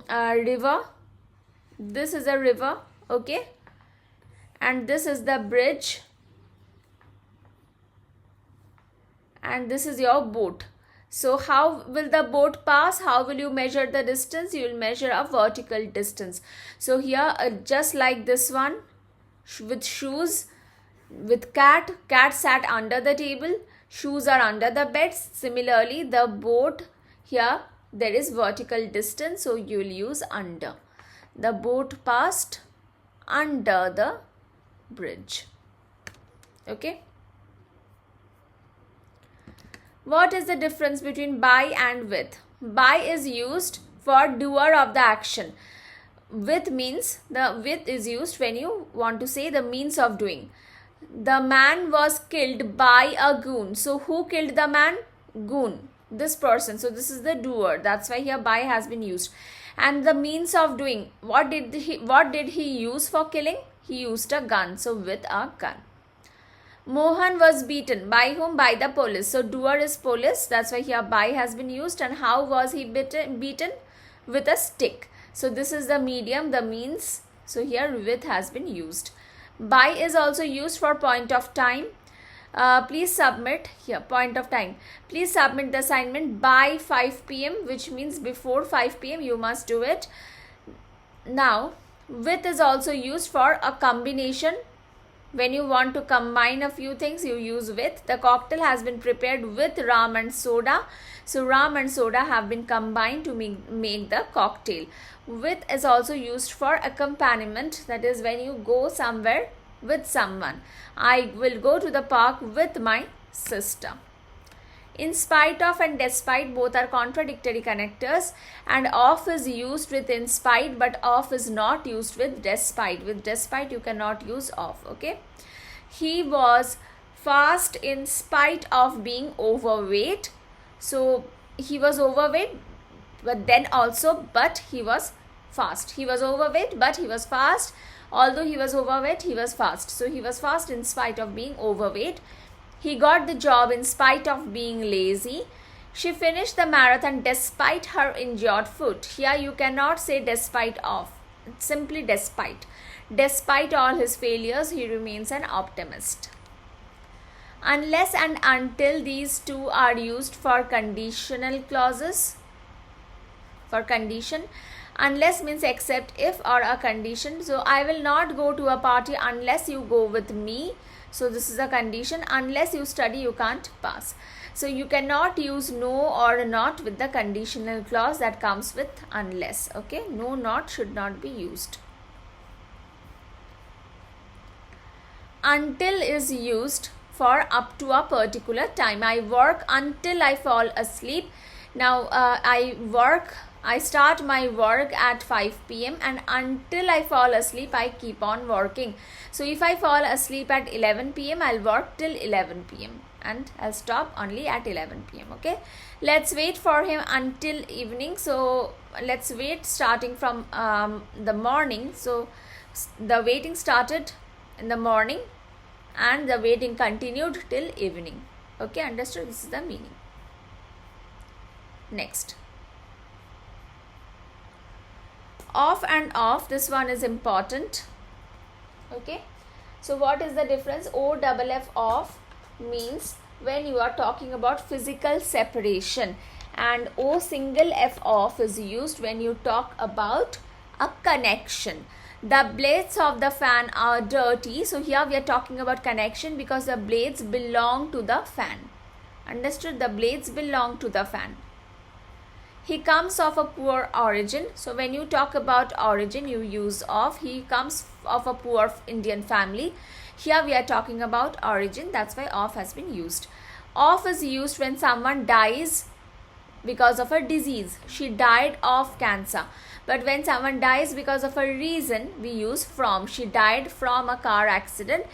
[SPEAKER 1] river. This is a river. Okay. And this is the bridge. And this is your boat. So how will the boat pass? How will you measure the distance? You will measure a vertical distance. So here just like this one with shoes, with cat sat under the table, shoes are under the bed. Similarly the boat, here there is vertical distance, so you will use under. The boat passed under the bridge. Okay. What is the difference between by and with? By is used for doer of the action. With means, the with is used when you want to say the means of doing. The man was killed by a goon. So who killed the man? Goon. This person. So this is the doer. That's why here by has been used. And the means of doing. What did he use for killing? He used a gun. So with a gun. Mohan was beaten. By whom? By the police. So doer is police. That's why here by has been used. And how was he beaten? With a stick. So this is the medium, the means. So here with has been used. By is also used for point of time. Please submit here point of time. Please submit the assignment by 5 p.m. which means before 5 p.m. you must do it. Now with is also used for a combination. When you want to combine a few things, you use with. The cocktail has been prepared with rum and soda. So rum and soda have been combined to make the cocktail. With is also used for accompaniment. That is when you go somewhere with someone. I will go to the park with my sister. In spite of and despite both are contradictory connectors, and of is used with in spite but of is not used with despite. With despite you cannot use of. Okay. He was fast in spite of being overweight. So he was overweight but he was fast. He was overweight but he was fast. Although he was overweight, he was fast. So he was fast in spite of being overweight. He got the job in spite of being lazy. She finished the marathon despite her injured foot. Here you cannot say despite of. It's simply despite. Despite all his failures, he remains an optimist. Unless and until these two are used for conditional clauses. For condition. Unless means except if or a condition. So I will not go to a party unless you go with me. So this is a condition. Unless you study, you can't pass. So you cannot use no or not with the conditional clause that comes with unless. Okay. No, not should not be used. Until is used for up to a particular time. I work until I fall asleep. Now I start my work at 5 p.m. and until I fall asleep, I keep on working. So if I fall asleep at 11 p.m., I'll work till 11 p.m. and I'll stop only at 11 p.m. Okay. Let's wait for him until evening. So let's wait starting from the morning. So the waiting started in the morning and the waiting continued till evening. Okay. Understood? This is the meaning. Next. Off and off, this one is important. Okay. So what is the difference? OFF off means when you are talking about physical separation, and O single F off is used when you talk about a connection. The blades of the fan are dirty. So here we are talking about connection because the blades belong to the fan. Understood? The blades belong to the fan. He comes of a poor origin. So when you talk about origin, you use of. He comes of a poor Indian family. Here we are talking about origin. That's why of has been used. Of is used when someone dies because of a disease. She died of cancer. But when someone dies because of a reason, we use from. She died from a car accident.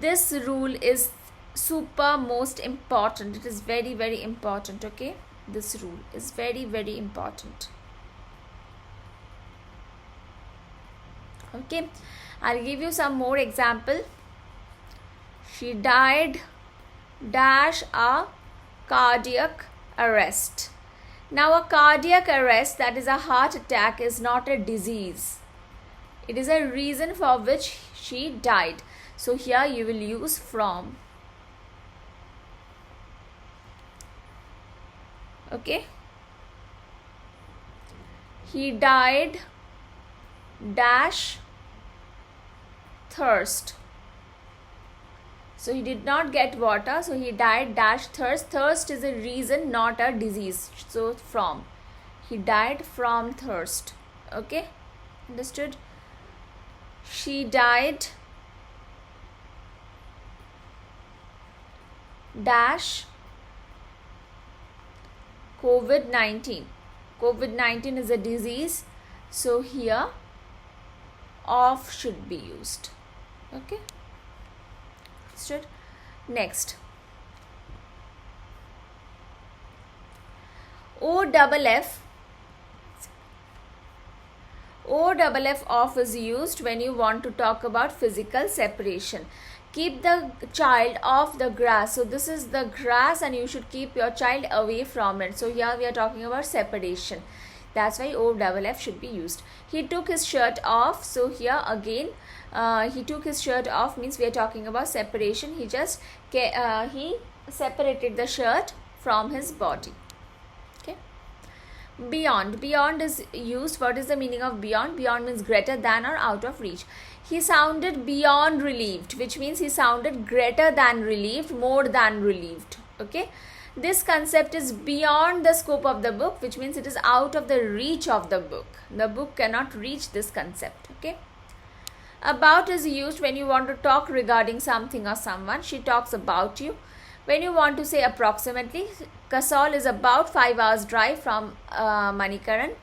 [SPEAKER 1] This rule is super most important. It is very, very important. Okay. This rule is very, very important. Okay. I'll give you some more example. She died dash a cardiac arrest. Now a cardiac arrest, that is a heart attack, is not a disease. It is a reason for which she died. So here you will use from. Okay. He died dash thirst. So he did not get water, so he died dash thirst. Thirst is a reason, not a disease. So from. He died from thirst. Okay. Understood? She died dash COVID-19. COVID-19 is a disease. So here of should be used. Okay. Understood? Next. OFF off is used when you want to talk about physical separation. Keep the child off the grass. So this is the grass and you should keep your child away from it. So here we are talking about separation. That's why OFF should be used. He took his shirt off. So here again, he took his shirt off means we are talking about separation. He just he separated the shirt from his body. Okay. Beyond. Beyond is used. What is the meaning of beyond? Beyond means greater than or out of reach. He sounded beyond relieved, which means he sounded greater than relieved, more than relieved. Okay. This concept is beyond the scope of the book, which means it is out of the reach of the book. The book cannot reach this concept. Okay. About is used when you want to talk regarding something or someone. She talks about you. When you want to say approximately, Kasol is about 5 hours drive from Manikaran.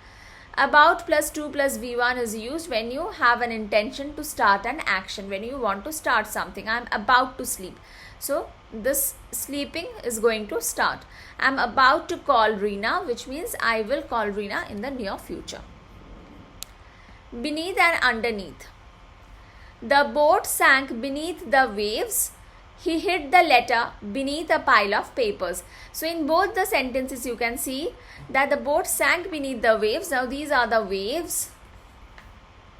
[SPEAKER 1] About plus 2 plus V1 is used when you have an intention to start an action. When you want to start something. I am about to sleep. So this sleeping is going to start. I am about to call Reena, which means I will call Reena in the near future. Beneath and underneath. The boat sank beneath the waves. He hid the letter beneath a pile of papers. So in both the sentences you can see that the boat sank beneath the waves. Now these are the waves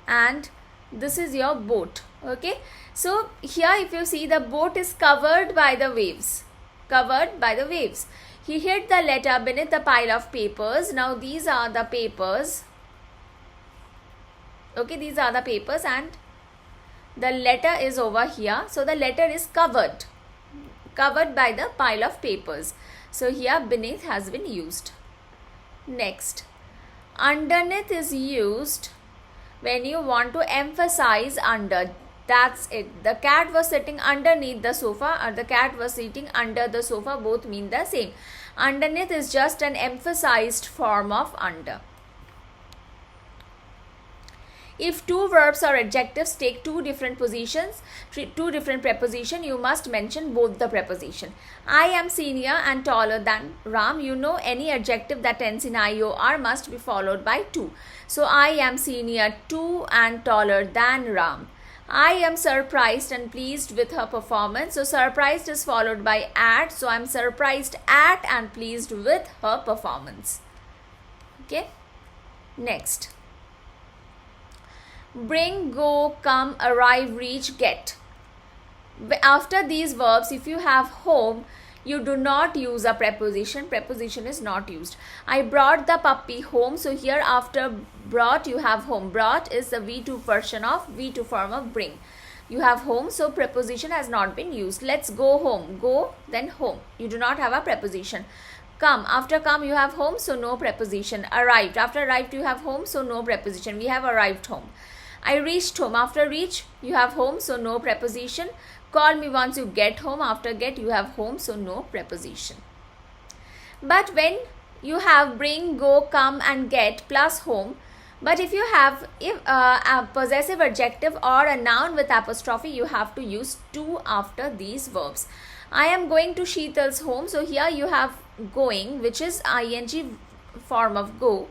[SPEAKER 1] and this is your boat. Okay. So here if you see, the boat is covered by the waves. Covered by the waves. He hid the letter beneath the pile of papers. Now these are the papers. Okay, these are the papers and the letter is over here. So the letter is covered. Covered by the pile of papers. So here beneath has been used. Next. Underneath is used when you want to emphasize under. That's it. The cat was sitting underneath the sofa or the cat was sitting under the sofa. Both mean the same. Underneath is just an emphasized form of under. If two verbs or adjectives take two different positions, two different prepositions, you must mention both the preposition. I am senior and taller than Ram. You know any adjective that ends in IOR must be followed by to. So I am senior to and taller than Ram. I am surprised and pleased with her performance. So surprised is followed by at. So I'm surprised at and pleased with her performance. Okay. Next. Bring, go, come, arrive, reach, get. After these verbs, if you have home, you do not use a preposition. Preposition is not used. I brought the puppy home. So here after brought you have home. Brought is the V2 form of bring. You have home, so preposition has not been used. Let's go home. Go, then home. You do not have a preposition. Come, after come you have home, so no preposition. Arrived, after arrived you have home, so no preposition. We have arrived home. I reached home. After reach you have home, so no preposition. Call me once you get home. After get you have home, so no preposition. But when you have bring, go, come and get plus home, but if you have a possessive adjective or a noun with apostrophe, you have to use to after these verbs. I am going to Sheetal's home. So here you have going, which is ing form of go,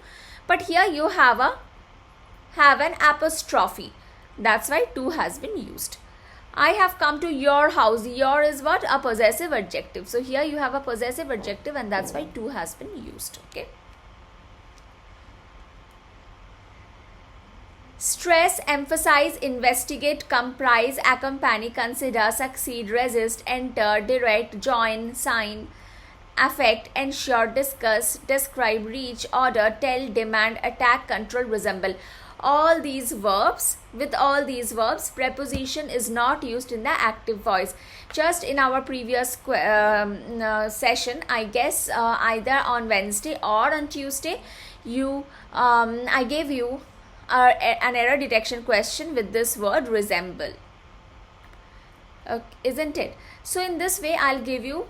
[SPEAKER 1] but here you have an apostrophe. That's why to has been used. I have come to your house. Your is what? A possessive adjective. So here you have a possessive adjective and that's why to has been used. Okay. Stress, emphasize, investigate, comprise, accompany, consider, succeed, resist, enter, direct, join, sign, affect, ensure, discuss, describe, reach, order, tell, demand, attack, control, resemble. All these verbs, with all these verbs, preposition is not used in the active voice. Just in our previous session, I guess either on Wednesday or on Tuesday, I gave you an error detection question with this word resemble. Isn't it? So in this way, I'll give you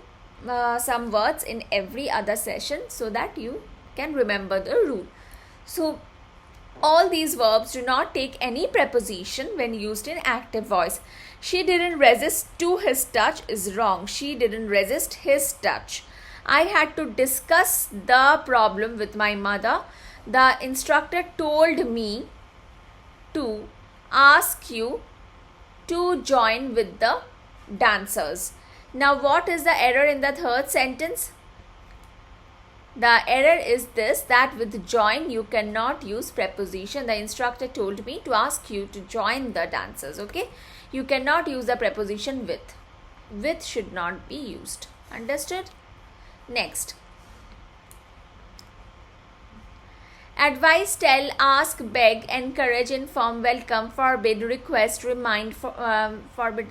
[SPEAKER 1] some words in every other session so that you can remember the rule. So all these verbs do not take any preposition when used in active voice. She didn't resist to his touch is wrong. She didn't resist his touch. I had to discuss the problem with my mother. The instructor told me to ask you to join with the dancers. Now what is the error in the third sentence? The error is this, that with join you cannot use preposition. The instructor told me to ask you to join the dancers. Okay, you cannot use the preposition with. With should not be used. Understood? Next. Advise, tell, ask, beg, encourage, inform, welcome, forbid, request, remind, forbid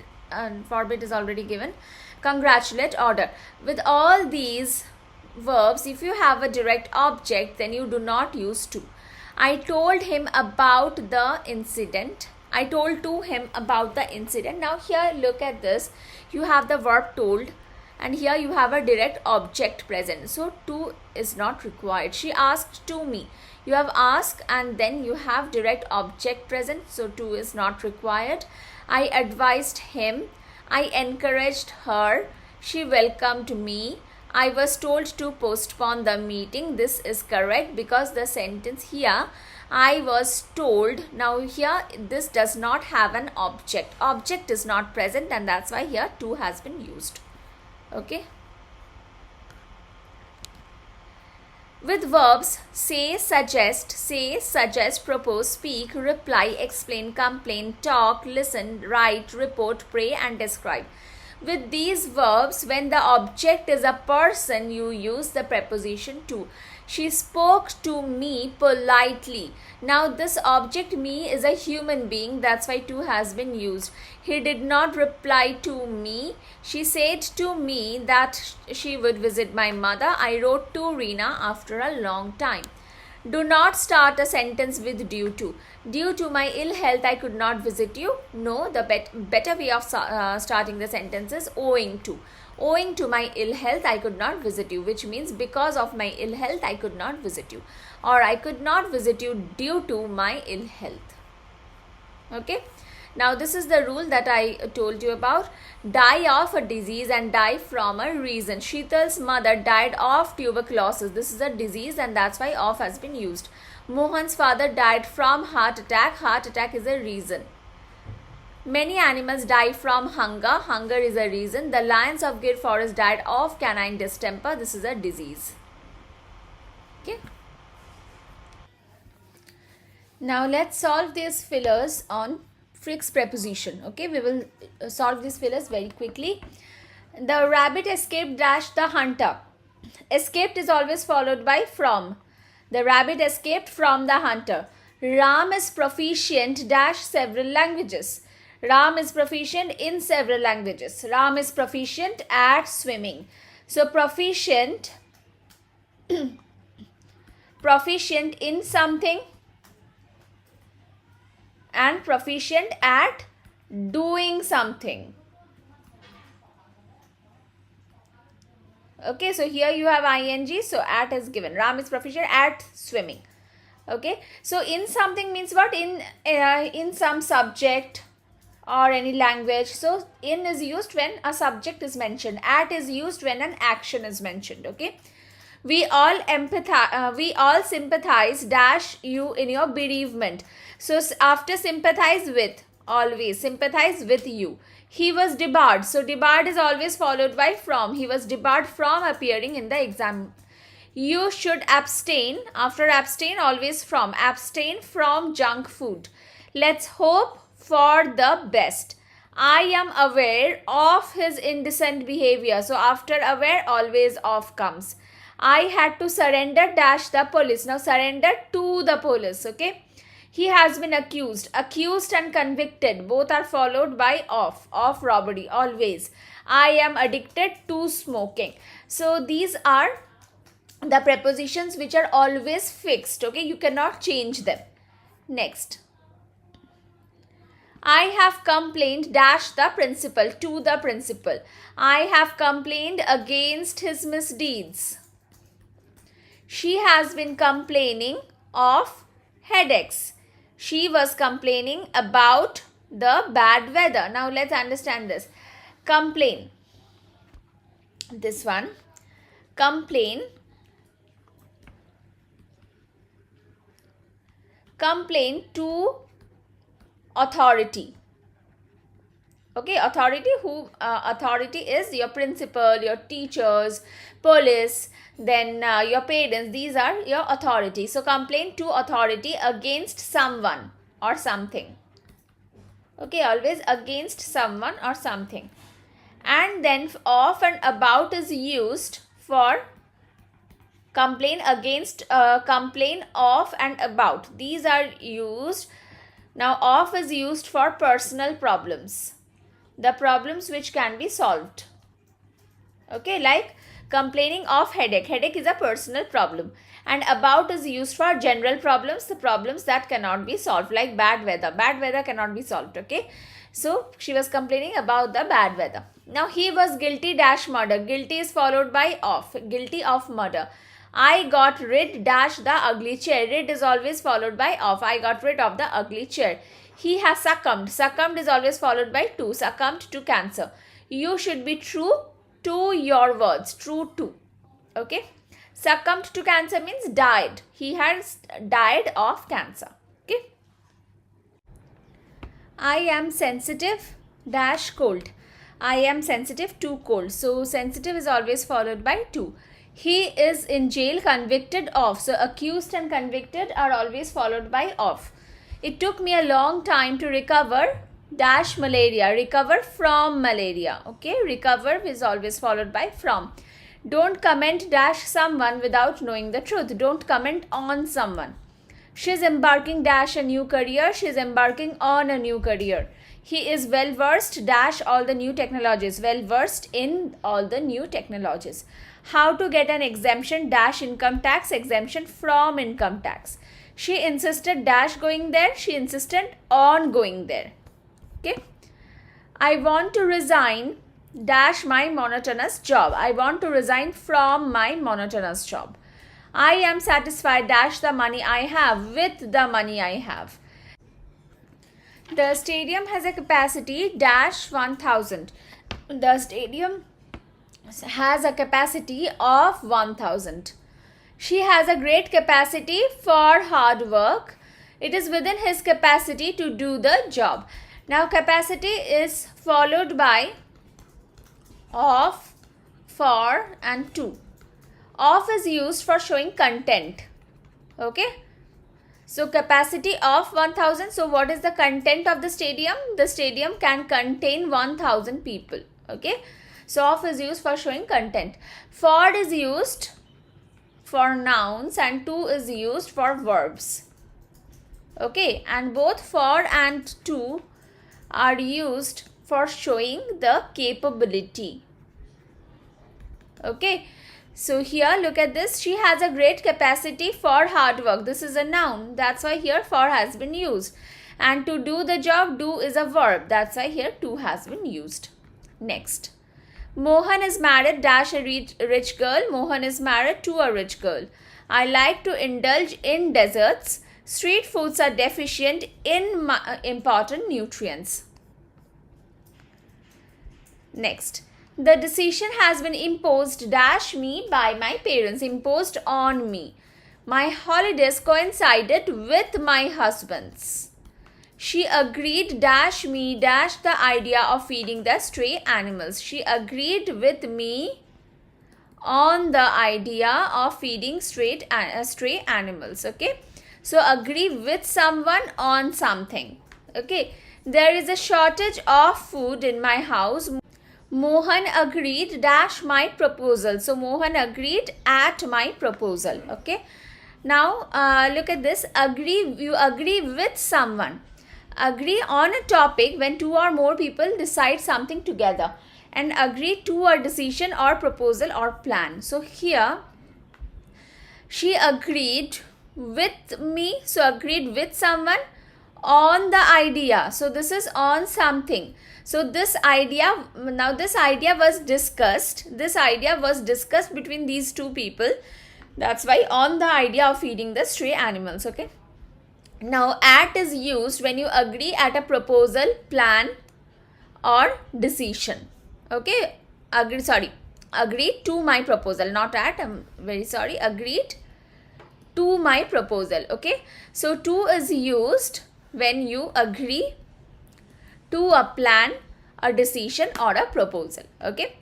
[SPEAKER 1] is already given, congratulate, order. With all these verbs, if you have a direct object, then you do not use to. I told him about the incident. I told to him about the incident. Now here look at this. You have the verb told and here you have a direct object present. So to is not required. She asked to me. You have asked and then you have direct object present. So to is not required. I advised him. I encouraged her. She welcomed me. I was told to postpone the meeting. This is correct because the sentence here, I was told. Now here this does not have an object. Object is not present and that's why here to has been used. Okay. With verbs say, suggest, propose, speak, reply, explain, complain, talk, listen, write, report, pray and describe. With these verbs, when the object is a person, you use the preposition to. She spoke to me politely. Now this object me is a human being, that's why to has been used. He did not reply to me. She said to me that she would visit my mother. I wrote to Reena after a long time. Do not start a sentence with due to. Due to my ill health, I could not visit you. No, the better way of starting the sentence is owing to. Owing to my ill health, I could not visit you, which means because of my ill health, I could not visit you. Or I could not visit you due to my ill health. Okay. Now this is the rule that I told you about. Die of a disease and die from a reason. Sheetal's mother died of tuberculosis. This is a disease and that's why of has been used. Mohan's father died from heart attack. Heart attack is a reason. Many animals die from hunger. Hunger is a reason. The lions of Gir forest died of canine distemper. This is a disease. Okay. Now let's solve these fillers on Frick's preposition. Okay, we will solve these fillers very quickly. The rabbit escaped dash the hunter. Escaped is always followed by from. The rabbit escaped from the hunter. Ram is proficient dash several languages. Ram is proficient in several languages. Ram is proficient at swimming. So proficient, proficient in something and proficient at doing something. Okay, so here you have ing, so at is given. Ram is proficient at swimming. Okay, so in something means what? In some subject or any language. So in is used when a subject is mentioned. At is used when an action is mentioned. Okay, we all sympathize dash you in your bereavement. So after sympathize with, always sympathize with you. He was debarred. So debarred is always followed by from. He was debarred from appearing in the exam. You should abstain. After abstain, always from. Abstain from junk food. Let's hope for the best. I am aware of his indecent behavior. So after aware, always of comes. I had to surrender dash the police. Now surrender to the police. Okay. He has been accused. Accused and convicted both are followed by of robbery always. I am addicted to smoking. So these are the prepositions which are always fixed. Okay, you cannot change them. Next. I have complained dash the principal to the principal. I have complained against his misdeeds. She has been complaining of headaches. She was complaining about the bad weather. Now let's understand this. Complain. This one. Complain. Complain to authority. Okay, authority authority is your principal, your teachers, police, then your parents. These are your authority. So complain to authority against someone or something. Okay, always against someone or something. And then of and about is used for complain against, complain of and about. These are used. Now of is used for personal problems. The problems which can be solved. Okay, like complaining of headache. Headache is a personal problem. And about is used for general problems, the problems that cannot be solved, like bad weather. Bad weather cannot be solved. Okay, so she was complaining about the bad weather. Now he was guilty dash murder. Guilty is followed by of. Guilty of murder. I got rid dash the ugly chair. Rid is always followed by of. I got rid of the ugly chair. He has succumbed. Succumbed is always followed by to. Succumbed to cancer. You should be true to your words. True to. Okay. Succumbed to cancer means died. He has died of cancer. Okay. I am sensitive dash cold. I am sensitive to cold. So sensitive is always followed by to. He is in jail convicted of. So accused and convicted are always followed by of. It took me a long time to recover dash malaria. Recover from malaria. Okay, recover is always followed by from. Don't comment dash someone without knowing the truth. Don't comment on someone. She's embarking dash a new career. She's embarking on a new career. He is well versed dash all the new technologies. Well versed in all the new technologies. How to get an exemption dash income tax. Exemption from income tax. She insisted dash going there. She insisted on going there. Okay. I want to resign dash my monotonous job. I want to resign from my monotonous job. I am satisfied dash the money I have with the money I have. The stadium has a capacity dash 1000. The stadium has a capacity of 1000. She has a great capacity for hard work. It is within his capacity to do the job. Now capacity is followed by of, for and to. Of is used for showing content. Okay. So capacity of 1000. So what is the content of the stadium? The stadium can contain 1000 people. Okay. So of is used for showing content. For is used for nouns and to is used for verbs. Okay. And both for and to are used for showing the capability. Okay. So here look at this. She has a great capacity for hard work. This is a noun. That's why here for has been used. And to do the job, do is a verb. That's why here to has been used. Next. Mohan is married dash a rich girl. Mohan is married to a rich girl. I like to indulge in desserts. Street foods are deficient in important nutrients. Next. The decision has been imposed dash me by my parents. Imposed on me. My holidays coincided with my husband's. She agreed dash me dash the idea of feeding the stray animals. She agreed with me on the idea of feeding stray animals. Okay. So agree with someone on something. Okay. There is a shortage of food in my house. Mohan agreed dash my proposal. So Mohan agreed at my proposal. Okay. Now look at this. Agree. You agree with someone. Agree on a topic when two or more people decide something together. And agree to a decision or proposal or plan. So here she agreed with me. So agreed with someone on the idea. So this is on something. So this idea was discussed. This idea was discussed between these two people. That's why on the idea of feeding the stray animals. Okay. Now at is used when you agree at a proposal, plan or decision. Okay. Agreed to my proposal. Not at. I'm very sorry. Agreed to my proposal. Okay. So to is used when you agree to a plan, a decision or a proposal. Okay.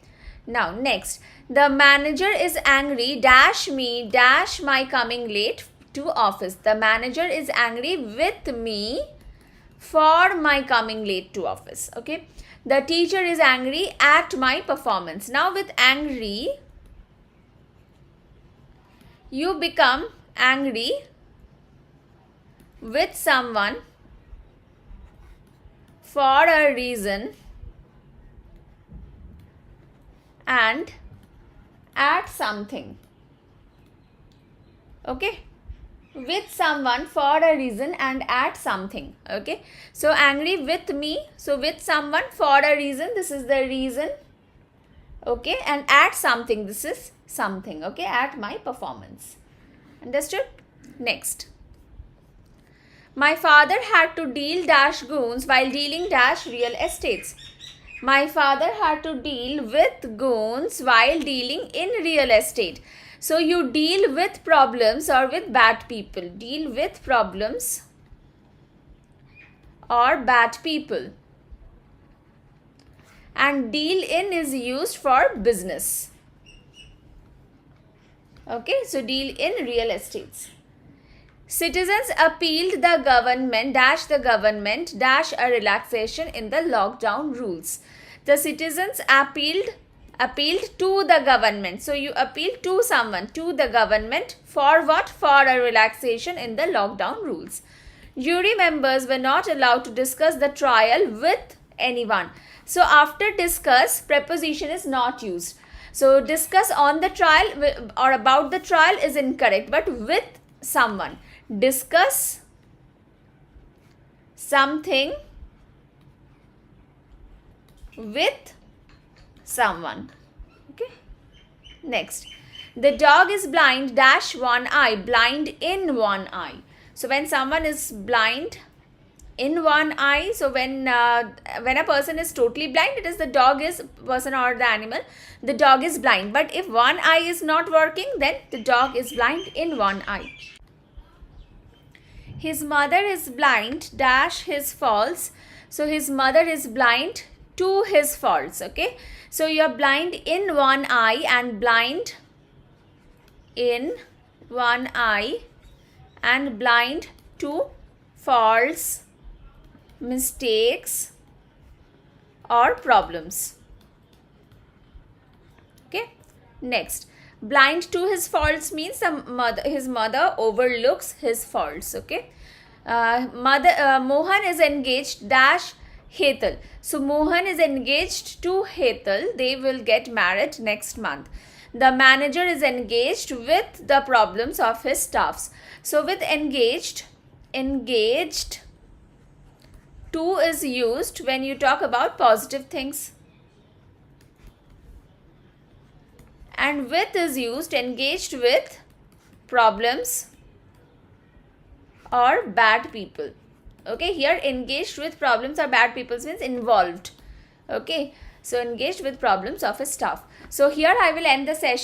[SPEAKER 1] Now next, the manager is angry dash me dash my coming late to office. The manager is angry with me for my coming late to office. Okay. The teacher is angry at my performance. Now with angry, you become angry with someone for a reason and at something. Okay. With someone for a reason and at something. Okay. So angry with me. So with someone for a reason. This is the reason. Okay. And at something. This is something. Okay. At my performance. Understood? Next. My father had to deal dash goons while dealing dash real estates. My father had to deal with goons while dealing in real estate. So you deal with problems or with bad people. Deal with problems or bad people. And deal in is used for business. Okay, so deal in real estates. Citizens appealed the government dash a relaxation in the lockdown rules. The citizens appealed to the government. So you appeal to someone, to the government for what? For a relaxation in the lockdown rules. Jury members were not allowed to discuss the trial with anyone. So after discuss, preposition is not used. So discuss on the trial or about the trial is incorrect, but with someone. Discuss something with someone. Okay. Next. The dog is blind dash one eye. Blind in one eye. So when someone is blind in one eye, so when a person is totally blind, it is the dog is person or the animal. The dog is blind. But if one eye is not working, then the dog is blind in one eye. His mother is blind dash his falls So his mother is blind to his faults. Okay, so you are blind in one eye and blind in one eye and blind to faults, mistakes or problems. Okay, next, blind to his faults means his mother overlooks his faults. Okay, Mohan is engaged dash Hetal. So Mohan is engaged to Hetal. They will get married next month. The manager is engaged with the problems of his staffs. So with engaged to is used when you talk about positive things. And with is used engaged with problems or bad people. Okay, here engaged with problems or bad people means involved. Okay, so engaged with problems of his staff. So here I will end the session.